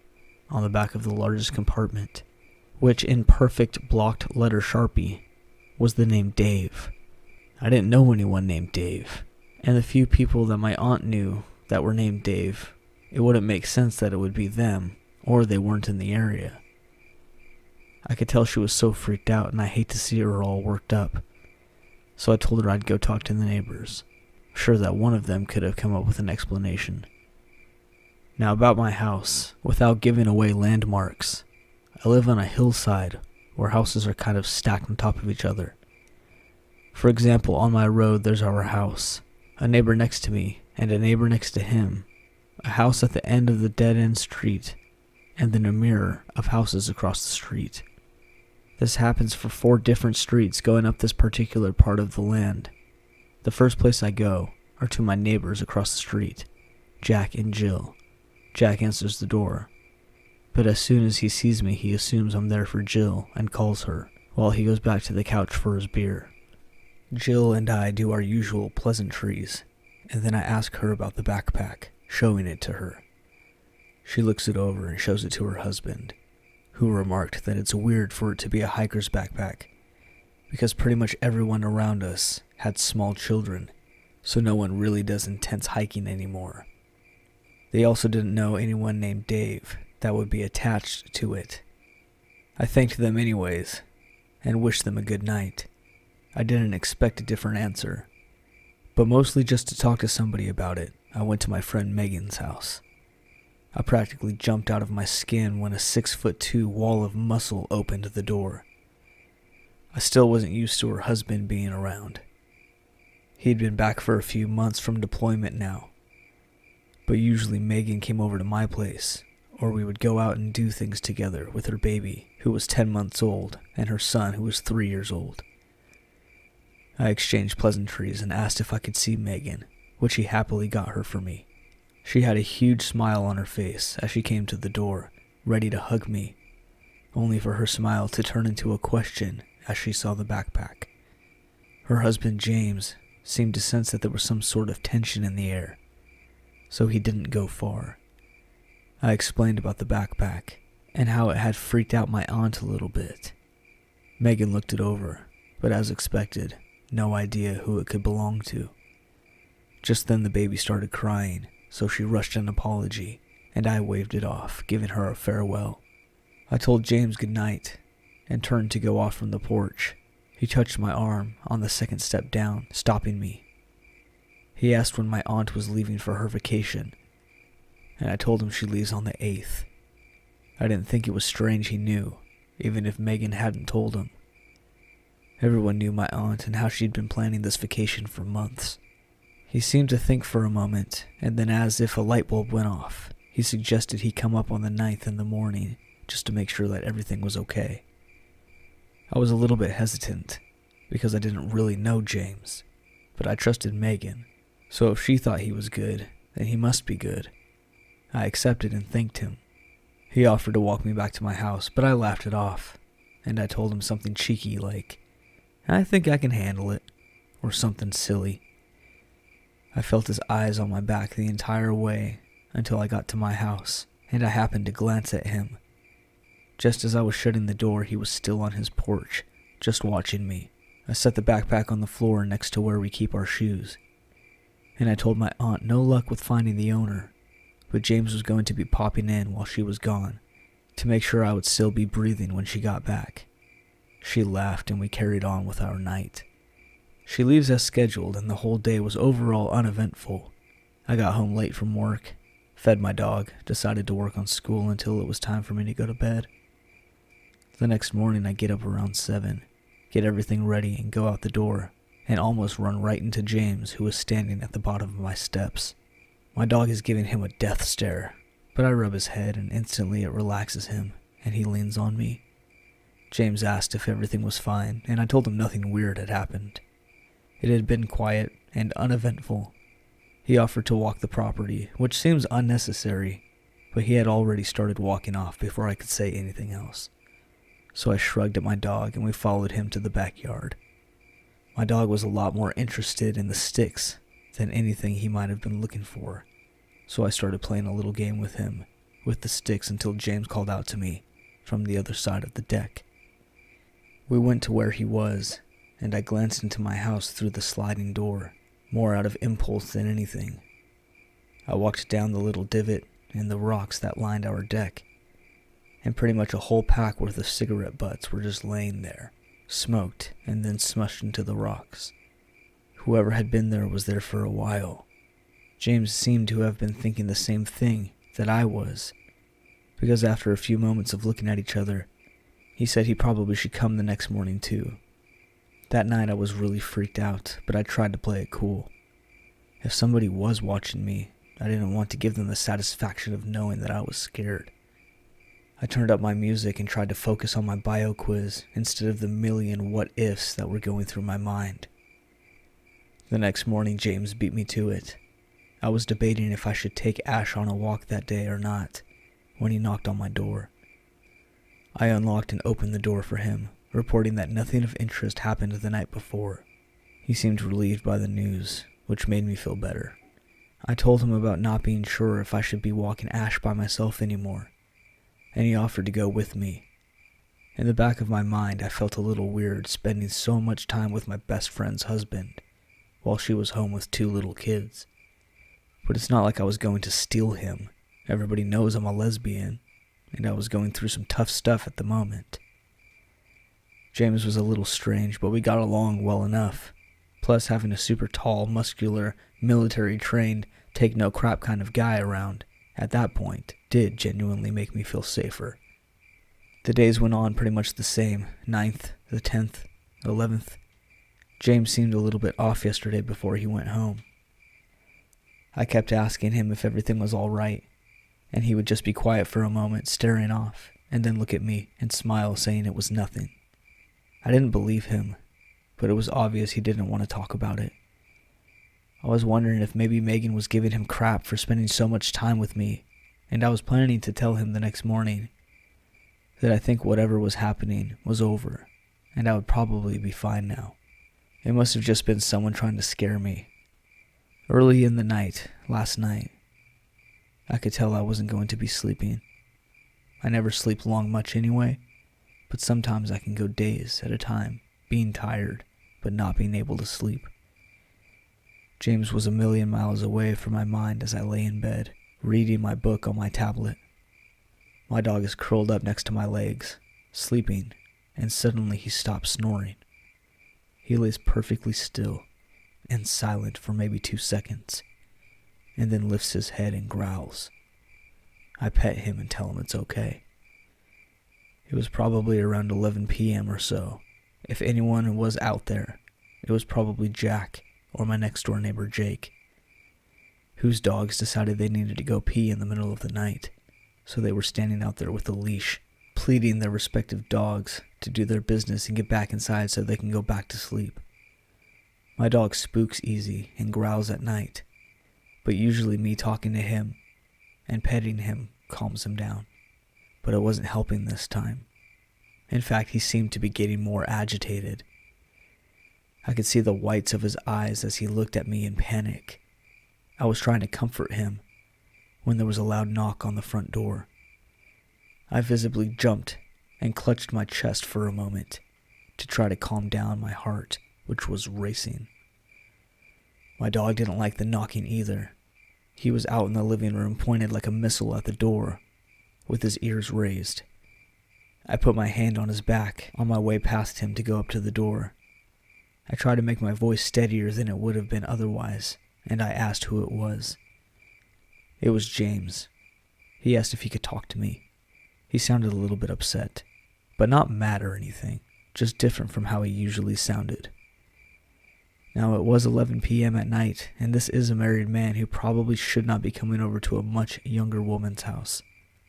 on the back of the largest compartment, which in perfect blocked letter Sharpie was the name Dave. I didn't know anyone named Dave, and the few people that my aunt knew that were named Dave, it wouldn't make sense that it would be them, or they weren't in the area. I could tell she was so freaked out, and I hate to see her all worked up, so I told her I'd go talk to the neighbors, sure that one of them could have come up with an explanation. Now about my house, without giving away landmarks, I live on a hillside where houses are kind of stacked on top of each other. For example, on my road there's our house, a neighbor next to me, and a neighbor next to him, a house at the end of the dead-end street, and then a mirror of houses across the street. This happens for 4 different streets going up this particular part of the land. The first place I go are to my neighbors across the street, Jack and Jill. Jack answers the door, but as soon as he sees me, he assumes I'm there for Jill and calls her, while he goes back to the couch for his beer. Jill and I do our usual pleasantries, and then I ask her about the backpack, showing it to her. She looks it over and shows it to her husband, who remarked that it's weird for it to be a hiker's backpack, because pretty much everyone around us had small children, so no one really does intense hiking anymore. They also didn't know anyone named Dave that would be attached to it. I thanked them anyways, and wished them a good night. I didn't expect a different answer, but mostly just to talk to somebody about it, I went to my friend Megan's house. I practically jumped out of my skin when a 6'2" wall of muscle opened the door. I still wasn't used to her husband being around. He'd been back for a few months from deployment now, but usually Megan came over to my place, or we would go out and do things together with her baby, who was 10 months old, and her son, who was 3 years old. I exchanged pleasantries and asked if I could see Megan, which he happily got her for me. She had a huge smile on her face as she came to the door, ready to hug me, only for her smile to turn into a question as she saw the backpack. Her husband, James, seemed to sense that there was some sort of tension in the air, so he didn't go far. I explained about the backpack and how it had freaked out my aunt a little bit. Megan looked it over, but as expected, no idea who it could belong to. Just then the baby started crying, so she rushed an apology, and I waved it off, giving her a farewell. I told James good night, and turned to go off from the porch. He touched my arm on the second step down, stopping me. He asked when my aunt was leaving for her vacation, and I told him she leaves on the 8th. I didn't think it was strange he knew, even if Megan hadn't told him. Everyone knew my aunt and how she'd been planning this vacation for months. He seemed to think for a moment, and then as if a light bulb went off, he suggested he come up on the 9th in the morning just to make sure that everything was okay. I was a little bit hesitant, because I didn't really know James, but I trusted Megan, so if she thought he was good, then he must be good. I accepted and thanked him. He offered to walk me back to my house, but I laughed it off, and I told him something cheeky like, "I think I can handle it," or something silly. I felt his eyes on my back the entire way until I got to my house, and I happened to glance at him. Just as I was shutting the door, he was still on his porch, just watching me. I set the backpack on the floor next to where we keep our shoes, and I told my aunt no luck with finding the owner, but James was going to be popping in while she was gone, to make sure I would still be breathing when she got back. She laughed and we carried on with our night. She leaves as scheduled and the whole day was overall uneventful. I got home late from work, fed my dog, decided to work on school until it was time for me to go to bed. The next morning I get up around 7, get everything ready and go out the door, and almost run right into James, who was standing at the bottom of my steps. My dog is giving him a death stare, but I rub his head and instantly it relaxes him, and he leans on me. James asked if everything was fine, and I told him nothing weird had happened. It had been quiet and uneventful. He offered to walk the property, which seems unnecessary, but he had already started walking off before I could say anything else. So I shrugged at my dog and we followed him to the backyard. My dog was a lot more interested in the sticks than anything he might have been looking for, so I started playing a little game with him, with the sticks until James called out to me from the other side of the deck. We went to where he was, and I glanced into my house through the sliding door, more out of impulse than anything. I walked down the little divot in the rocks that lined our deck, and pretty much a whole pack worth of cigarette butts were just laying there, smoked and then smushed into the rocks. Whoever had been there was there for a while. James seemed to have been thinking the same thing that I was, because after a few moments of looking at each other, he said he probably should come the next morning too. That night I was really freaked out, but I tried to play it cool. If somebody was watching me, I didn't want to give them the satisfaction of knowing that I was scared. I turned up my music and tried to focus on my bio quiz instead of the million what-ifs that were going through my mind. The next morning, James beat me to it. I was debating if I should take Ash on a walk that day or not, when he knocked on my door. I unlocked and opened the door for him, reporting that nothing of interest happened the night before. He seemed relieved by the news, which made me feel better. I told him about not being sure if I should be walking Ash by myself anymore, and he offered to go with me. In the back of my mind, I felt a little weird spending so much time with my best friend's husband, while she was home with 2 little kids. But it's not like I was going to steal him. Everybody knows I'm a lesbian, and I was going through some tough stuff at the moment. James was a little strange, but we got along well enough. Plus, having a super tall, muscular, military-trained, take-no-crap kind of guy around, at that point, did genuinely make me feel safer. The days went on pretty much the same, 9th, the 10th, 11th. James seemed a little bit off yesterday before he went home. I kept asking him if everything was all right, and he would just be quiet for a moment, staring off, and then look at me and smile, saying it was nothing. I didn't believe him, but it was obvious he didn't want to talk about it. I was wondering if maybe Megan was giving him crap for spending so much time with me, and I was planning to tell him the next morning that I think whatever was happening was over, and I would probably be fine now. It must have just been someone trying to scare me. Early in the night, last night, I could tell I wasn't going to be sleeping. I never sleep long much anyway, but sometimes I can go days at a time, being tired, but not being able to sleep. James was a million miles away from my mind as I lay in bed, reading my book on my tablet. My dog is curled up next to my legs, sleeping, and suddenly he stops snoring. He lays perfectly still and silent for maybe 2 seconds, and then lifts his head and growls. I pet him and tell him it's okay. It was probably around 11 p.m. or so. If anyone was out there, it was probably Jack or my next-door neighbor Jake, whose dogs decided they needed to go pee in the middle of the night, so they were standing out there with a leash, pleading their respective dogs to do their business and get back inside so they can go back to sleep. My dog spooks easy and growls at night, but usually me talking to him and petting him calms him down. But it wasn't helping this time. In fact, he seemed to be getting more agitated. I could see the whites of his eyes as he looked at me in panic. I was trying to comfort him when there was a loud knock on the front door. I visibly jumped and clutched my chest for a moment to try to calm down my heart, which was racing. My dog didn't like the knocking either. He was out in the living room, pointed like a missile at the door, with his ears raised. I put my hand on his back on my way past him to go up to the door. I tried to make my voice steadier than it would have been otherwise, and I asked who it was. It was James. He asked if he could talk to me. He sounded a little bit upset, but not mad or anything, just different from how he usually sounded. Now it was 11 p.m. at night, and this is a married man who probably should not be coming over to a much younger woman's house.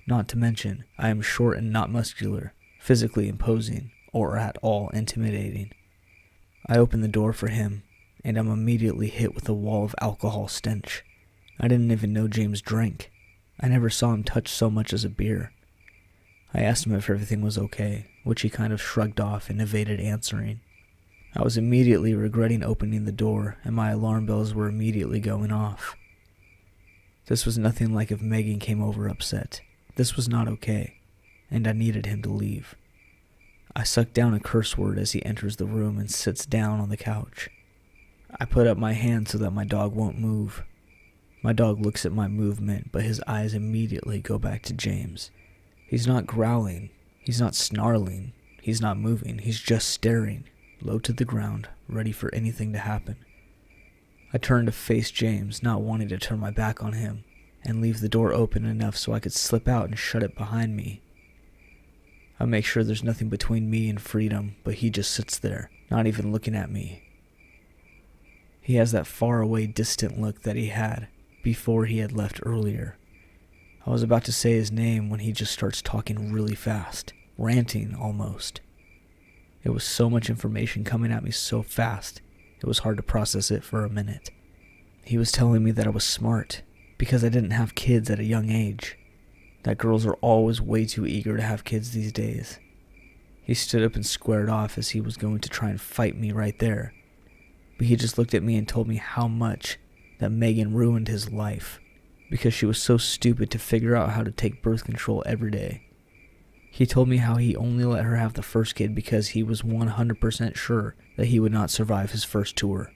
Not to mention, I am short and not muscular, physically imposing, or at all intimidating. I open the door for him, and I'm immediately hit with a wall of alcohol stench. I didn't even know James drank. I never saw him touch so much as a beer. I asked him if everything was okay, which he kind of shrugged off and evaded answering. I was immediately regretting opening the door, and my alarm bells were immediately going off. This was nothing like if Megan came over upset. This was not okay, and I needed him to leave. I suck down a curse word as he enters the room and sits down on the couch. I put up my hand so that my dog won't move. My dog looks at my movement, but his eyes immediately go back to James. He's not growling, he's not snarling, he's not moving, he's just staring, low to the ground, ready for anything to happen. I turned to face James, not wanting to turn my back on him, and leave the door open enough so I could slip out and shut it behind me. I make sure there's nothing between me and freedom, but he just sits there, not even looking at me. He has that far-away, distant look that he had before he had left earlier. I was about to say his name when he just starts talking really fast, ranting almost. It was so much information coming at me so fast, it was hard to process it for a minute. He was telling me that I was smart, because I didn't have kids at a young age, that girls are always way too eager to have kids these days. He stood up and squared off as he was going to try and fight me right there, but he just looked at me and told me how much that Megan ruined his life, because she was so stupid to figure out how to take birth control every day. He told me how he only let her have the first kid because he was 100% sure that he would not survive his first tour.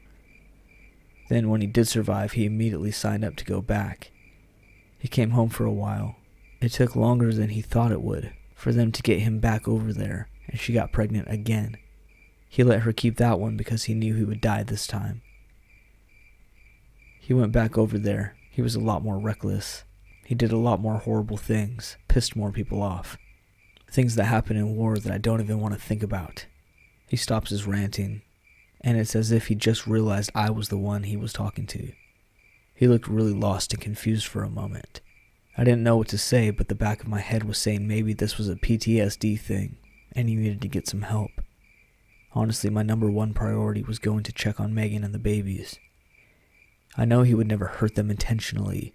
Then when he did survive, he immediately signed up to go back. He came home for a while. It took longer than he thought it would for them to get him back over there, and she got pregnant again. He let her keep that one because he knew he would die this time. He went back over there. He was a lot more reckless. He did a lot more horrible things, pissed more people off. Things that happen in war that I don't even want to think about. He stops his ranting, and it's as if he just realized I was the one he was talking to. He looked really lost and confused for a moment. I didn't know what to say, but the back of my head was saying maybe this was a PTSD thing, and he needed to get some help. Honestly, my number one priority was going to check on Megan and the babies. I know he would never hurt them intentionally.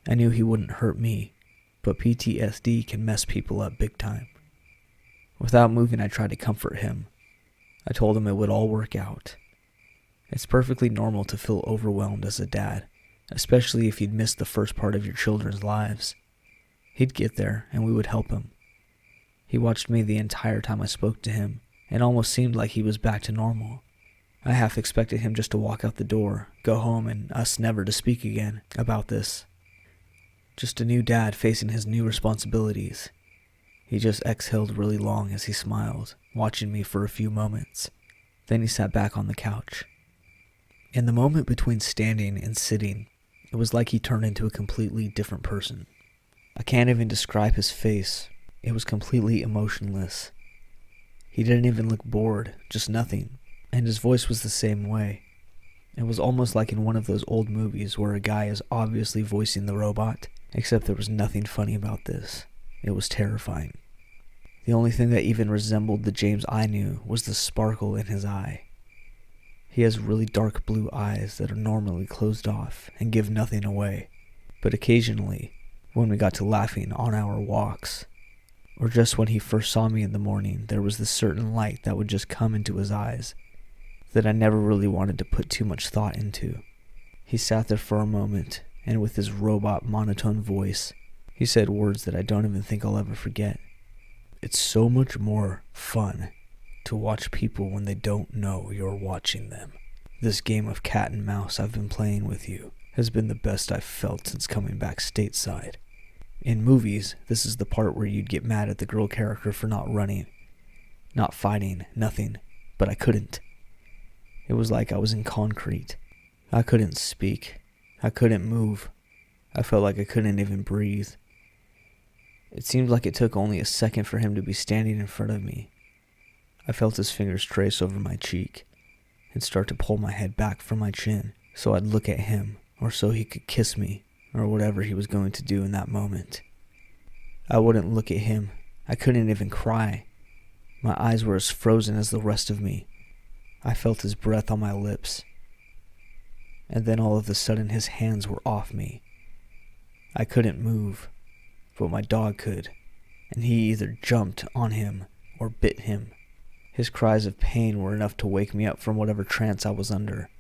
I knew he wouldn't hurt me, but PTSD can mess people up big time. Without moving, I tried to comfort him. I told him it would all work out. It's perfectly normal to feel overwhelmed as a dad, especially if you'd missed the first part of your children's lives. He'd get there, and we would help him. He watched me the entire time I spoke to him, and almost seemed like he was back to normal. I half expected him just to walk out the door, go home, and us never to speak again about this. Just a new dad facing his new responsibilities. He just exhaled really long as he smiled, watching me for a few moments. Then he sat back on the couch. In the moment between standing and sitting, it was like he turned into a completely different person. I can't even describe his face. It was completely emotionless. He didn't even look bored, just nothing, and his voice was the same way. It was almost like in one of those old movies where a guy is obviously voicing the robot, except there was nothing funny about this. It was terrifying. The only thing that even resembled the James I knew was the sparkle in his eye. He has really dark blue eyes that are normally closed off and give nothing away, but occasionally, when we got to laughing on our walks, or just when he first saw me in the morning, there was this certain light that would just come into his eyes that I never really wanted to put too much thought into. He sat there for a moment, and with his robot monotone voice, he said words that I don't even think I'll ever forget. It's so much more fun to watch people when they don't know you're watching them. This game of cat and mouse I've been playing with you has been the best I've felt since coming back stateside. In movies, this is the part where you'd get mad at the girl character for not running, not fighting, nothing, but I couldn't. It was like I was in concrete. I couldn't speak. I couldn't move. I felt like I couldn't even breathe. It seemed like it took only a second for him to be standing in front of me. I felt his fingers trace over my cheek and start to pull my head back from my chin so I'd look at him, or so he could kiss me, or whatever he was going to do in that moment. I wouldn't look at him. I couldn't even cry. My eyes were as frozen as the rest of me. I felt his breath on my lips. And then all of a sudden his hands were off me. I couldn't move, but my dog could, and he either jumped on him or bit him. His cries of pain were enough to wake me up from whatever trance I was under.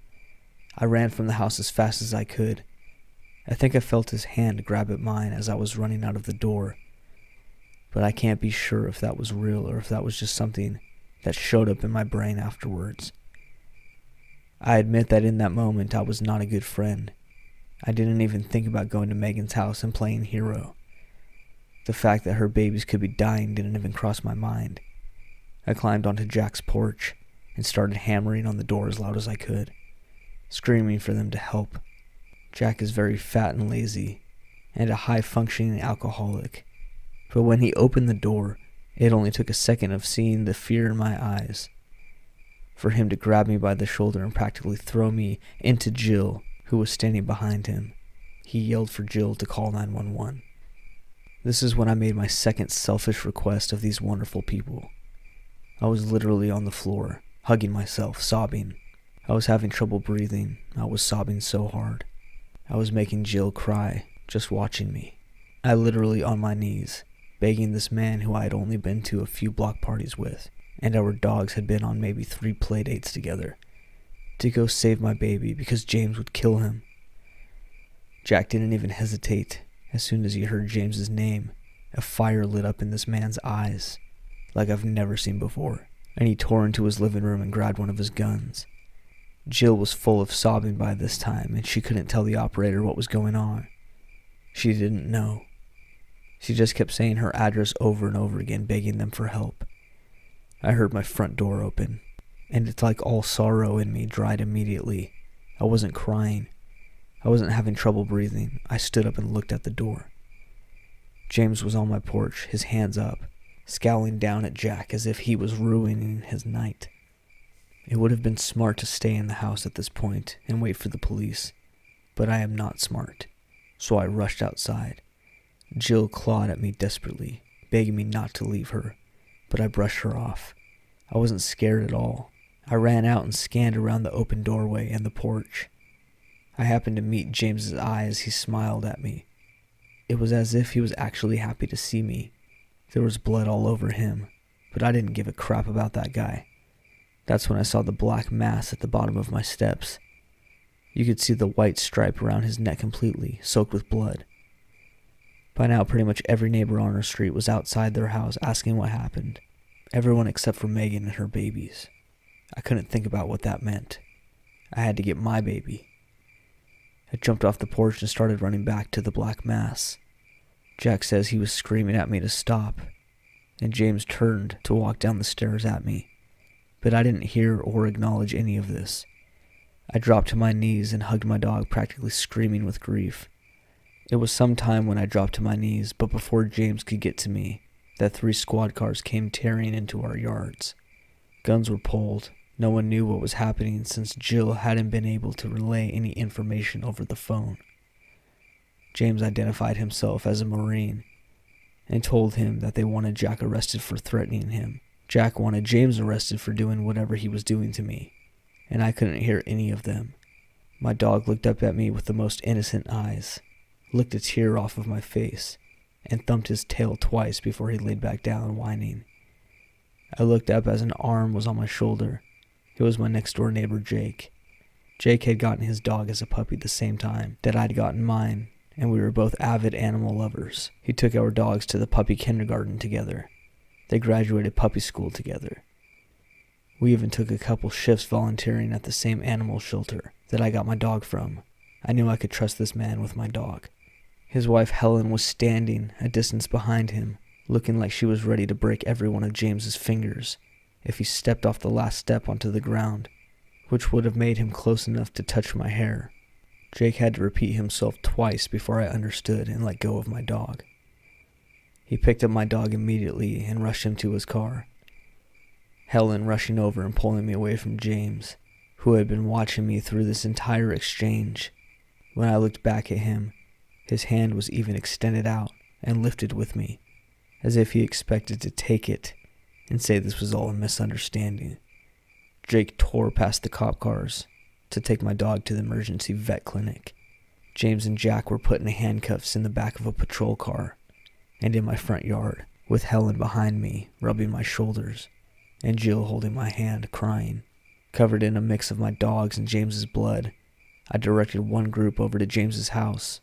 I ran from the house as fast as I could. I think I felt his hand grab at mine as I was running out of the door, but I can't be sure if that was real or if that was just something that showed up in my brain afterwards. I admit that in that moment I was not a good friend. I didn't even think about going to Megan's house and playing hero. The fact that her babies could be dying didn't even cross my mind. I climbed onto Jack's porch and started hammering on the door as loud as I could, screaming for them to help. Jack is very fat and lazy, and a high-functioning alcoholic. But when he opened the door, it only took a second of seeing the fear in my eyes for him to grab me by the shoulder and practically throw me into Jill, who was standing behind him. He yelled for Jill to call 911. This is when I made my second selfish request of these wonderful people. I was literally on the floor, hugging myself, sobbing. I was having trouble breathing. I was sobbing so hard. I was making Jill cry, just watching me. I literally on my knees, begging this man who I had only been to a few block parties with, and our dogs had been on maybe 3 play dates together, to go save my baby because James would kill him. Jack didn't even hesitate. As soon as he heard James's name, a fire lit up in this man's eyes, like I've never seen before, and he tore into his living room and grabbed one of his guns. Jill was full of sobbing by this time, and she couldn't tell the operator what was going on. She didn't know. She just kept saying her address over and over again, begging them for help. I heard my front door open, and it's like all sorrow in me dried immediately. I wasn't crying. I wasn't having trouble breathing. I stood up and looked at the door. James was on my porch, his hands up, scowling down at Jack as if he was ruining his night. It would have been smart to stay in the house at this point and wait for the police, but I am not smart, so I rushed outside. Jill clawed at me desperately, begging me not to leave her, but I brushed her off. I wasn't scared at all. I ran out and scanned around the open doorway and the porch. I happened to meet James's eye as he smiled at me. It was as if he was actually happy to see me. There was blood all over him, but I didn't give a crap about that guy. That's when I saw the black mass at the bottom of my steps. You could see the white stripe around his neck completely, soaked with blood. By now, pretty much every neighbor on our street was outside their house asking what happened. Everyone except for Megan and her babies. I couldn't think about what that meant. I had to get my baby. I jumped off the porch and started running back to the black mass. Jack says he was screaming at me to stop, and James turned to walk down the stairs at me, but I didn't hear or acknowledge any of this. I dropped to my knees and hugged my dog, practically screaming with grief. It was some time when I dropped to my knees, but before James could get to me, that 3 squad cars came tearing into our yards. Guns were pulled. No one knew what was happening since Jill hadn't been able to relay any information over the phone. James identified himself as a Marine and told him that they wanted Jack arrested for threatening him. Jack wanted James arrested for doing whatever he was doing to me, and I couldn't hear any of them. My dog looked up at me with the most innocent eyes, licked a tear off of my face, and thumped his tail twice before he laid back down whining. I looked up as an arm was on my shoulder. It was my next-door neighbor, Jake. Jake had gotten his dog as a puppy the same time that I'd gotten mine, and we were both avid animal lovers. He took our dogs to the puppy kindergarten together. They graduated puppy school together. We even took a couple shifts volunteering at the same animal shelter that I got my dog from. I knew I could trust this man with my dog. His wife Helen was standing a distance behind him, looking like she was ready to break every one of James's fingers if he stepped off the last step onto the ground, which would have made him close enough to touch my hair. Jake had to repeat himself twice before I understood and let go of my dog. He picked up my dog immediately and rushed him to his car, Helen rushing over and pulling me away from James, who had been watching me through this entire exchange. When I looked back at him, his hand was even extended out and lifted with me, as if he expected to take it and say this was all a misunderstanding. Jake tore past the cop cars to take my dog to the emergency vet clinic. James and Jack were put in handcuffs in the back of a patrol car and in my front yard, with Helen behind me, rubbing my shoulders, and Jill holding my hand, crying. Covered in a mix of my dog's and James's blood, I directed one group over to James's house,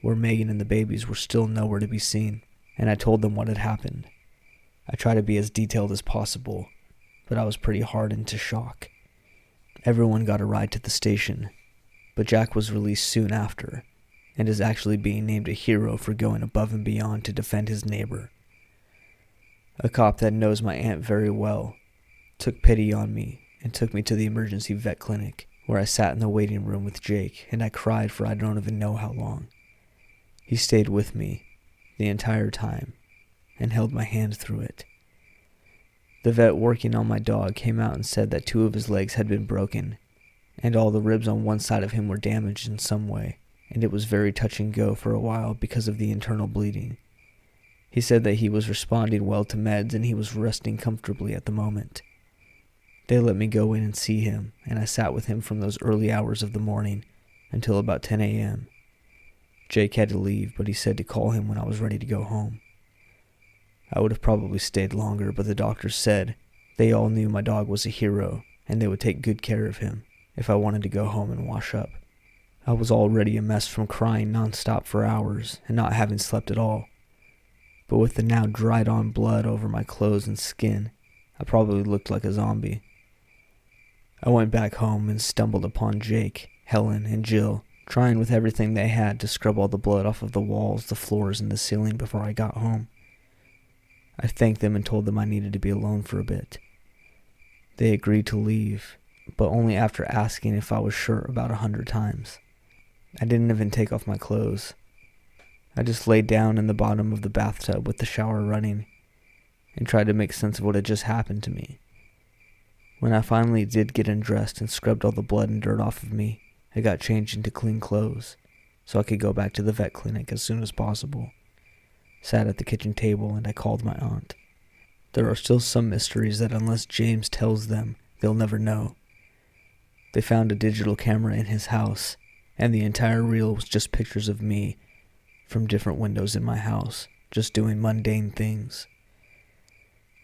where Megan and the babies were still nowhere to be seen, and I told them what had happened. I tried to be as detailed as possible, but I was pretty hardened to shock. Everyone got a ride to the station, but Jack was released soon after, and is actually being named a hero for going above and beyond to defend his neighbor. A cop that knows my aunt very well took pity on me and took me to the emergency vet clinic, where I sat in the waiting room with Jake, and I cried for I don't even know how long. He stayed with me the entire time and held my hand through it. The vet working on my dog came out and said that 2 of his legs had been broken, and all the ribs on one side of him were damaged in some way, and it was very touch and go for a while because of the internal bleeding. He said that he was responding well to meds and he was resting comfortably at the moment. They let me go in and see him, and I sat with him from those early hours of the morning until about 10 a.m. Jake had to leave, but he said to call him when I was ready to go home. I would have probably stayed longer, but the doctors said they all knew my dog was a hero and they would take good care of him if I wanted to go home and wash up. I was already a mess from crying nonstop for hours and not having slept at all. But with the now dried-on blood over my clothes and skin, I probably looked like a zombie. I went back home and stumbled upon Jake, Helen, and Jill, trying with everything they had to scrub all the blood off of the walls, the floors, and the ceiling before I got home. I thanked them and told them I needed to be alone for a bit. They agreed to leave, but only after asking if I was sure about 100 times. I didn't even take off my clothes. I just laid down in the bottom of the bathtub with the shower running and tried to make sense of what had just happened to me. When I finally did get undressed and scrubbed all the blood and dirt off of me, I got changed into clean clothes so I could go back to the vet clinic as soon as possible. Sat at the kitchen table and I called my aunt. There are still some mysteries that unless James tells them, they'll never know. They found a digital camera in his house, and the entire reel was just pictures of me from different windows in my house, just doing mundane things.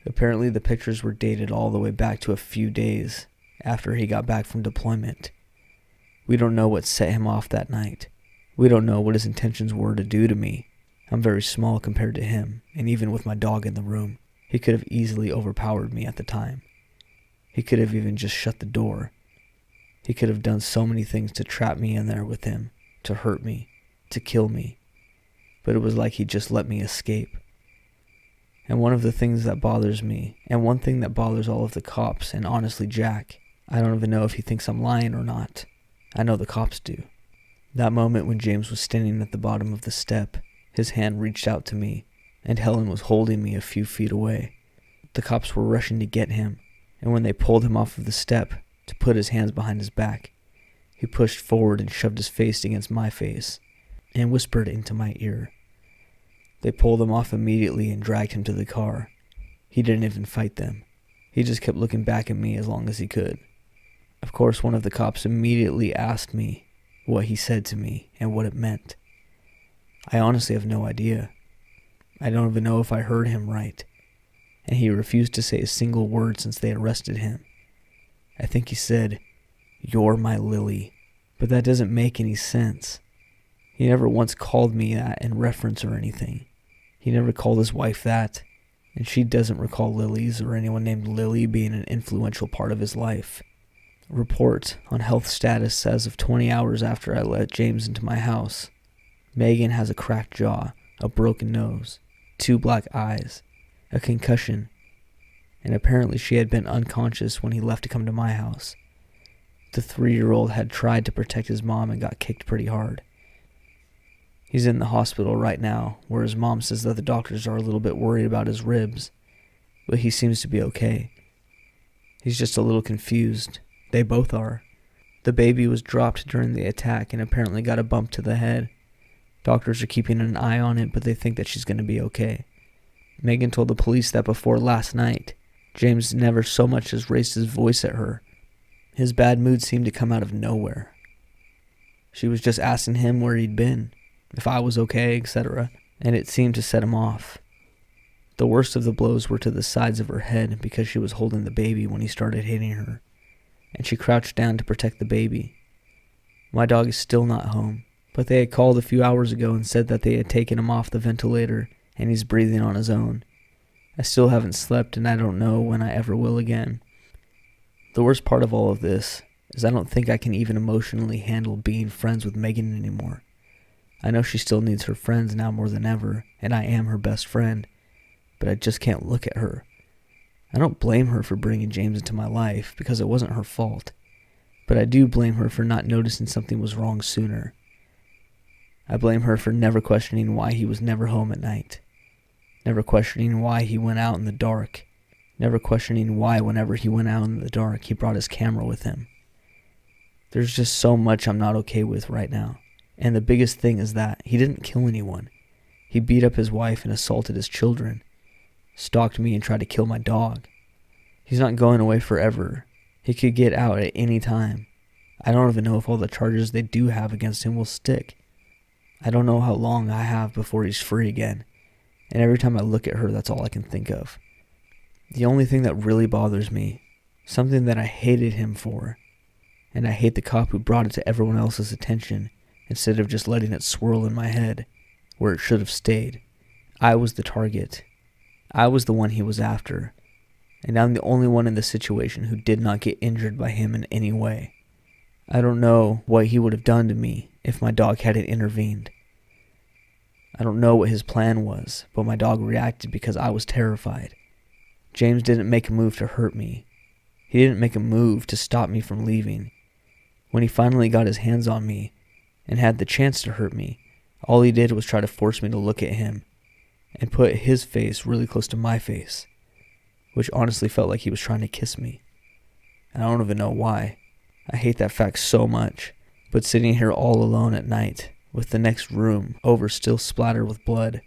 Apparently the pictures were dated all the way back to a few days after he got back from deployment. We don't know what set him off that night. We don't know what his intentions were to do to me. I'm very small compared to him, and even with my dog in the room, he could have easily overpowered me at the time. He could have even just shut the door. He could have done so many things to trap me in there with him, to hurt me, to kill me. But it was like he just let me escape. And one of the things that bothers me, and one thing that bothers all of the cops, and honestly Jack, I don't even know if he thinks I'm lying or not. I know the cops do. That moment when James was standing at the bottom of the step, his hand reached out to me, and Helen was holding me a few feet away. The cops were rushing to get him, and when they pulled him off of the step to put his hands behind his back, he pushed forward and shoved his face against my face, and whispered into my ear. They pulled him off immediately and dragged him to the car. He didn't even fight them. He just kept looking back at me as long as he could. Of course, one of the cops immediately asked me what he said to me and what it meant. I honestly have no idea. I don't even know if I heard him right, and he refused to say a single word since they arrested him. I think he said, "You're my Lily," but that doesn't make any sense. He never once called me that in reference or anything. He never called his wife that, and she doesn't recall Lily's or anyone named Lily being an influential part of his life. Report on health status as of 20 hours after I let James into my house. Megan has a cracked jaw, a broken nose, 2 black eyes, a concussion, and apparently she had been unconscious when he left to come to my house. The 3-year-old had tried to protect his mom and got kicked pretty hard. He's in the hospital right now, where his mom says that the doctors are a little bit worried about his ribs, but he seems to be okay. He's just a little confused. They both are. The baby was dropped during the attack and apparently got a bump to the head. Doctors are keeping an eye on it, but they think that she's going to be okay. Megan told the police that before last night, James never so much as raised his voice at her. His bad mood seemed to come out of nowhere. She was just asking him where he'd been, if I was okay, etc., and it seemed to set him off. The worst of the blows were to the sides of her head because she was holding the baby when he started hitting her, and she crouched down to protect the baby. My dog is still not home, but they had called a few hours ago and said that they had taken him off the ventilator and he's breathing on his own. I still haven't slept and I don't know when I ever will again. The worst part of all of this is I don't think I can even emotionally handle being friends with Megan anymore. I know she still needs her friends now more than ever, and I am her best friend, but I just can't look at her. I don't blame her for bringing James into my life because it wasn't her fault, but I do blame her for not noticing something was wrong sooner. I blame her for never questioning why he was never home at night, never questioning why he went out in the dark, never questioning why whenever he went out in the dark he brought his camera with him. There's just so much I'm not okay with right now, and the biggest thing is that he didn't kill anyone. He beat up his wife and assaulted his children, stalked me and tried to kill my dog. He's not going away forever. He could get out at any time. I don't even know if all the charges they do have against him will stick. I don't know how long I have before he's free again, and every time I look at her, that's all I can think of. The only thing that really bothers me, something that I hated him for, and I hate the cop who brought it to everyone else's attention instead of just letting it swirl in my head, where it should have stayed. I was the target. I was the one he was after, and I'm the only one in the situation who did not get injured by him in any way. I don't know what he would have done to me if my dog hadn't intervened. I don't know what his plan was, but my dog reacted because I was terrified. James didn't make a move to hurt me. He didn't make a move to stop me from leaving. When he finally got his hands on me and had the chance to hurt me, all he did was try to force me to look at him and put his face really close to my face, which honestly felt like he was trying to kiss me. I don't even know why. I hate that fact so much, but sitting here all alone at night, with the next room over still splattered with blood,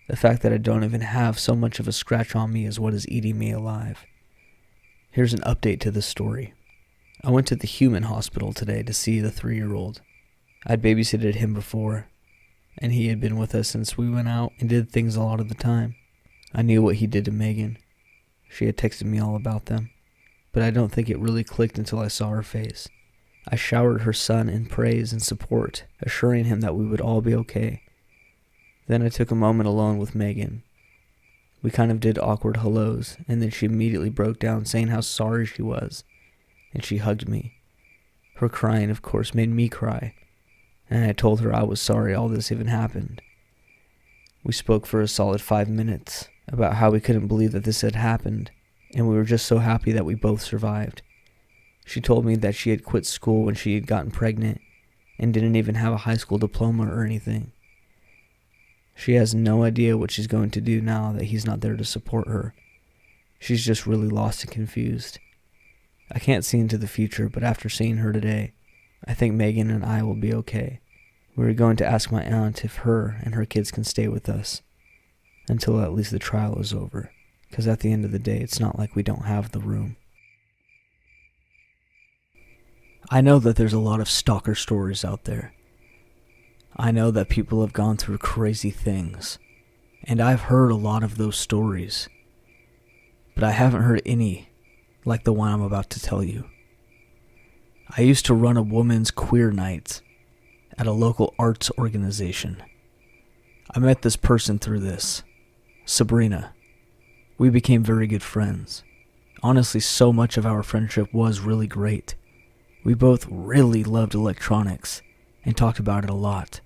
the fact that I don't even have so much of a scratch on me is what is eating me alive. Here's an update to this story. I went to the human hospital today to see the 3-year-old. I'd babysitted him before, and he had been with us since we went out and did things a lot of the time. I knew what he did to Megan. She had texted me all about them, but I don't think it really clicked until I saw her face. I showered her son in praise and support, assuring him that we would all be okay. Then I took a moment alone with Megan. We kind of did awkward hellos, and then she immediately broke down saying how sorry she was, and she hugged me. Her crying, of course, made me cry, and I told her I was sorry all this even happened. We spoke for a solid 5 minutes about how we couldn't believe that this had happened, and we were just so happy that we both survived. She told me that she had quit school when she had gotten pregnant and didn't even have a high school diploma or anything. She has no idea what she's going to do now that he's not there to support her. She's just really lost and confused. I can't see into the future, but after seeing her today, I think Megan and I will be okay. We're going to ask my aunt if her and her kids can stay with us until at least the trial is over, because at the end of the day, it's not like we don't have the room. I know that there's a lot of stalker stories out there. I know that people have gone through crazy things, and I've heard a lot of those stories, but I haven't heard any like the one I'm about to tell you. I used to run a women's queer night at a local arts organization. I met this person through this, Sabrina. We became very good friends. Honestly, so much of our friendship was really great. We both really loved electronics and talked about it a lot.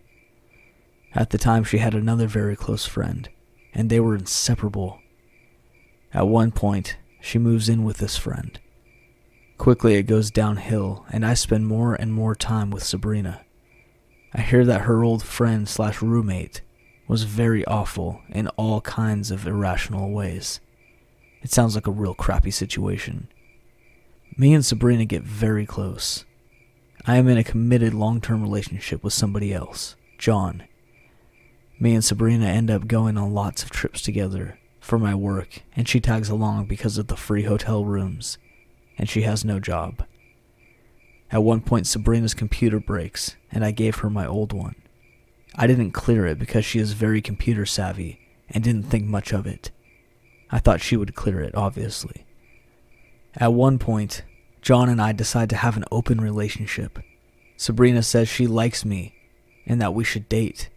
At the time, she had another very close friend, and they were inseparable. At one point, she moves in with this friend. Quickly, it goes downhill, and I spend more and more time with Sabrina. I hear that her old friend / roommate was very awful in all kinds of irrational ways. It sounds like a real crappy situation. Me and Sabrina get very close. I am in a committed long-term relationship with somebody else, John. Me and Sabrina end up going on lots of trips together for my work, and she tags along because of the free hotel rooms, and she has no job. At one point, Sabrina's computer breaks, and I gave her my old one. I didn't clear it because she is very computer savvy and didn't think much of it. I thought she would clear it, obviously. At one point, John and I decide to have an open relationship. Sabrina says she likes me and that we should date.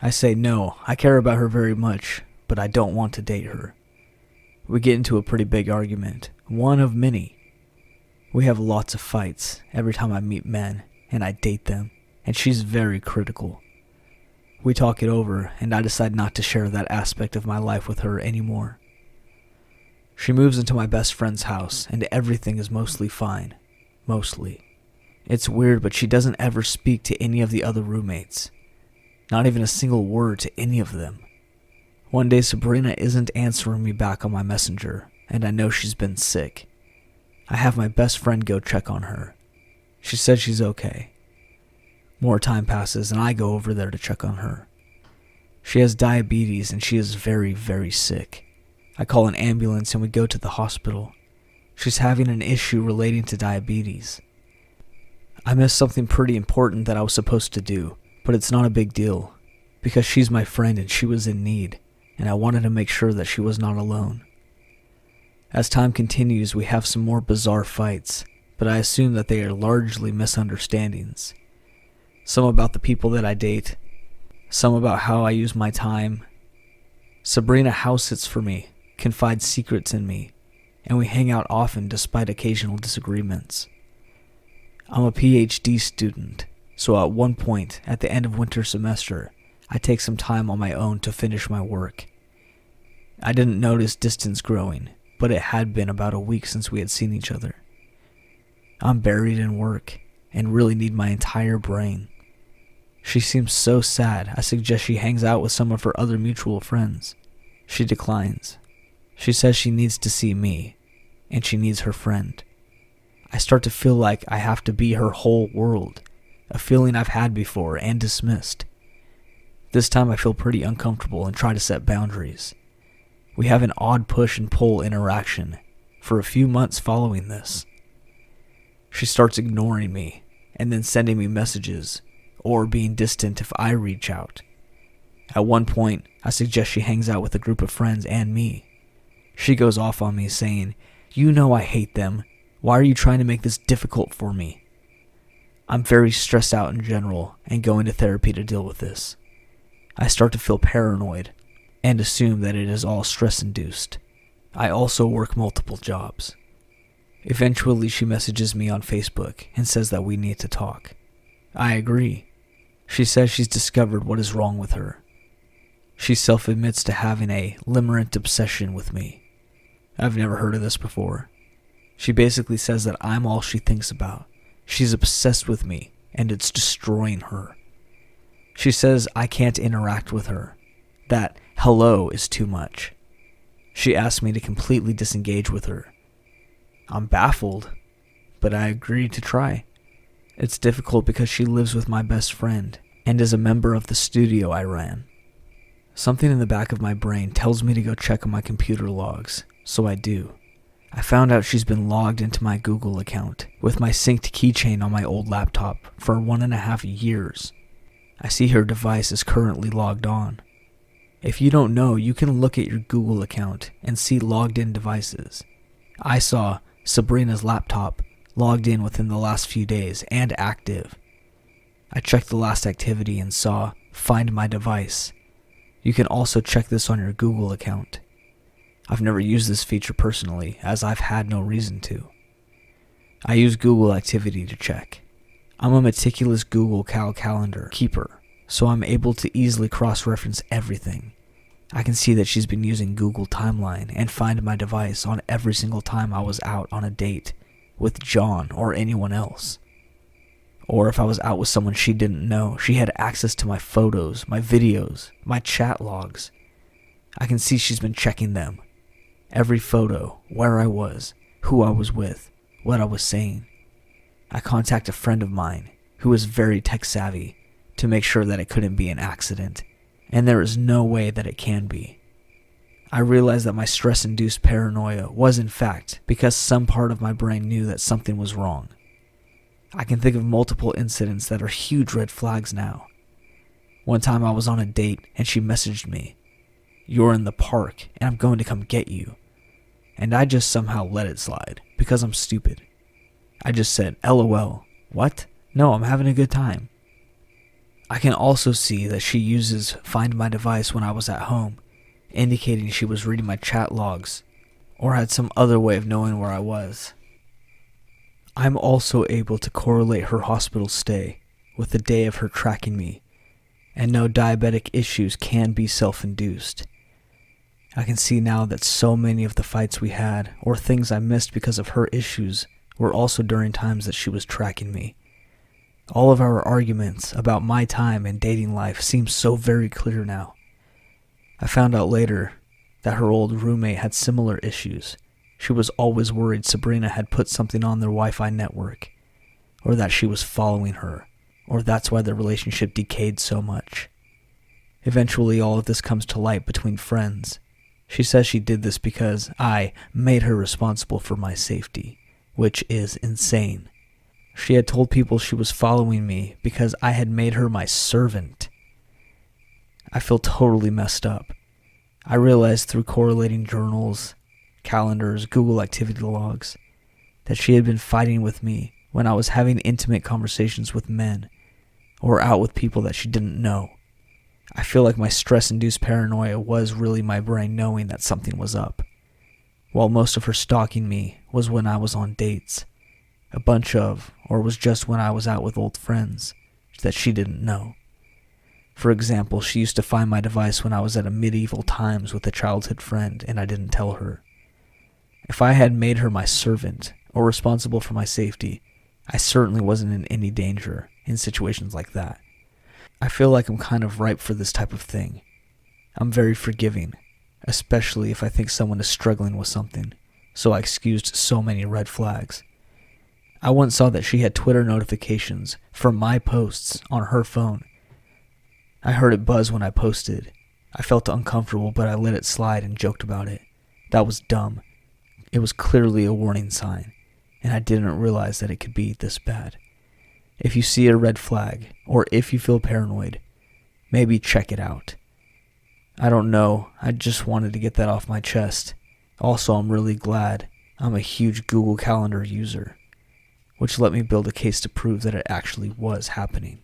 I say no, I care about her very much, but I don't want to date her. We get into a pretty big argument, one of many. We have lots of fights every time I meet men and I date them, and she's very critical. We talk it over, and I decide not to share that aspect of my life with her anymore. She moves into my best friend's house, and everything is mostly fine. Mostly. It's weird, but she doesn't ever speak to any of the other roommates. Not even a single word to any of them. One day, Sabrina isn't answering me back on my messenger, and I know she's been sick. I have my best friend go check on her. She said she's okay. More time passes, and I go over there to check on her. She has diabetes, and she is very, very sick. I call an ambulance, and we go to the hospital. She's having an issue relating to diabetes. I missed something pretty important that I was supposed to do, but it's not a big deal, because she's my friend and she was in need, and I wanted to make sure that she was not alone. As time continues, we have some more bizarre fights, but I assume that they are largely misunderstandings. Some about the people that I date, some about how I use my time. Sabrina house sits for me, confides secrets in me, and we hang out often despite occasional disagreements. I'm a PhD student, so at one point at the end of winter semester, I take some time on my own to finish my work. I didn't notice distance growing, but it had been about a week since we had seen each other. I'm buried in work and really need my entire brain. She seems so sad. I suggest she hangs out with some of her other mutual friends. She declines. She says she needs to see me, and she needs her friend. I start to feel like I have to be her whole world, a feeling I've had before and dismissed. This time I feel pretty uncomfortable and try to set boundaries. We have an odd push and pull interaction for a few months following this. She starts ignoring me and then sending me messages or being distant if I reach out. At one point, I suggest she hangs out with a group of friends and me. She goes off on me saying, "You know I hate them. Why are you trying to make this difficult for me?" I'm very stressed out in general and going to therapy to deal with this. I start to feel paranoid and assume that it is all stress-induced. I also work multiple jobs. Eventually, she messages me on Facebook and says that we need to talk. I agree. She says she's discovered what is wrong with her. She self-admits to having a limerent obsession with me. I've never heard of this before. She basically says that I'm all she thinks about. She's obsessed with me, and it's destroying her. She says I can't interact with her, that hello is too much. She asks me to completely disengage with her. I'm baffled, but I agree to try. It's difficult because she lives with my best friend and is a member of the studio I ran. Something in the back of my brain tells me to go check on my computer logs, so I do. I found out she's been logged into my Google account with my synced keychain on my old laptop for 1.5 years. I see her device is currently logged on. If you don't know, you can look at your Google account and see logged in devices. I saw Sabrina's laptop logged in within the last few days and active. I checked the last activity and saw Find My Device. You can also check this on your Google account. I've never used this feature personally, as I've had no reason to. I use Google Activity to check. I'm a meticulous Google Calendar keeper, so I'm able to easily cross-reference everything. I can see that she's been using Google Timeline and Find My Device on every single time I was out on a date with John or anyone else. Or if I was out with someone she didn't know, she had access to my photos, my videos, my chat logs. I can see she's been checking them. Every photo, where I was, who I was with, what I was saying. I contact a friend of mine who is very tech savvy to make sure that it couldn't be an accident, and there is no way that it can be. I realized that my stress-induced paranoia was in fact because some part of my brain knew that something was wrong. I can think of multiple incidents that are huge red flags now. One time I was on a date and she messaged me, "You're in the park and I'm going to come get you." And I just somehow let it slide because I'm stupid. I just said, "LOL, what? No, I'm having a good time." I can also see that she uses Find My Device when I was at home, indicating she was reading my chat logs or had some other way of knowing where I was. I'm also able to correlate her hospital stay with the day of her tracking me, and know diabetic issues can be self-induced. I can see now that so many of the fights we had, or things I missed because of her issues, were also during times that she was tracking me. All of our arguments about my time and dating life seem so very clear now. I found out later that her old roommate had similar issues. She was always worried Sabrina had put something on their Wi-Fi network, or that she was following her, or that's why their relationship decayed so much. Eventually all of this comes to light between friends. She says she did this because I made her responsible for my safety, which is insane. She had told people she was following me because I had made her my servant. I feel totally messed up. I realized through correlating journals, calendars, Google activity logs, that she had been fighting with me when I was having intimate conversations with men, or out with people that she didn't know. I feel like my stress-induced paranoia was really my brain knowing that something was up, while most of her stalking me was when I was on dates, or was just when I was out with old friends that she didn't know. For example, she used to find my device when I was at a medieval times with a childhood friend and I didn't tell her. If I had made her my servant or responsible for my safety, I certainly wasn't in any danger in situations like that. I feel like I'm kind of ripe for this type of thing. I'm very forgiving, especially if I think someone is struggling with something, so I excused so many red flags. I once saw that she had Twitter notifications for my posts on her phone. I heard it buzz when I posted. I felt uncomfortable, but I let it slide and joked about it. That was dumb. It was clearly a warning sign, and I didn't realize that it could be this bad. If you see a red flag, or if you feel paranoid, maybe check it out. I don't know, I just wanted to get that off my chest. Also, I'm really glad I'm a huge Google Calendar user, which let me build a case to prove that it actually was happening.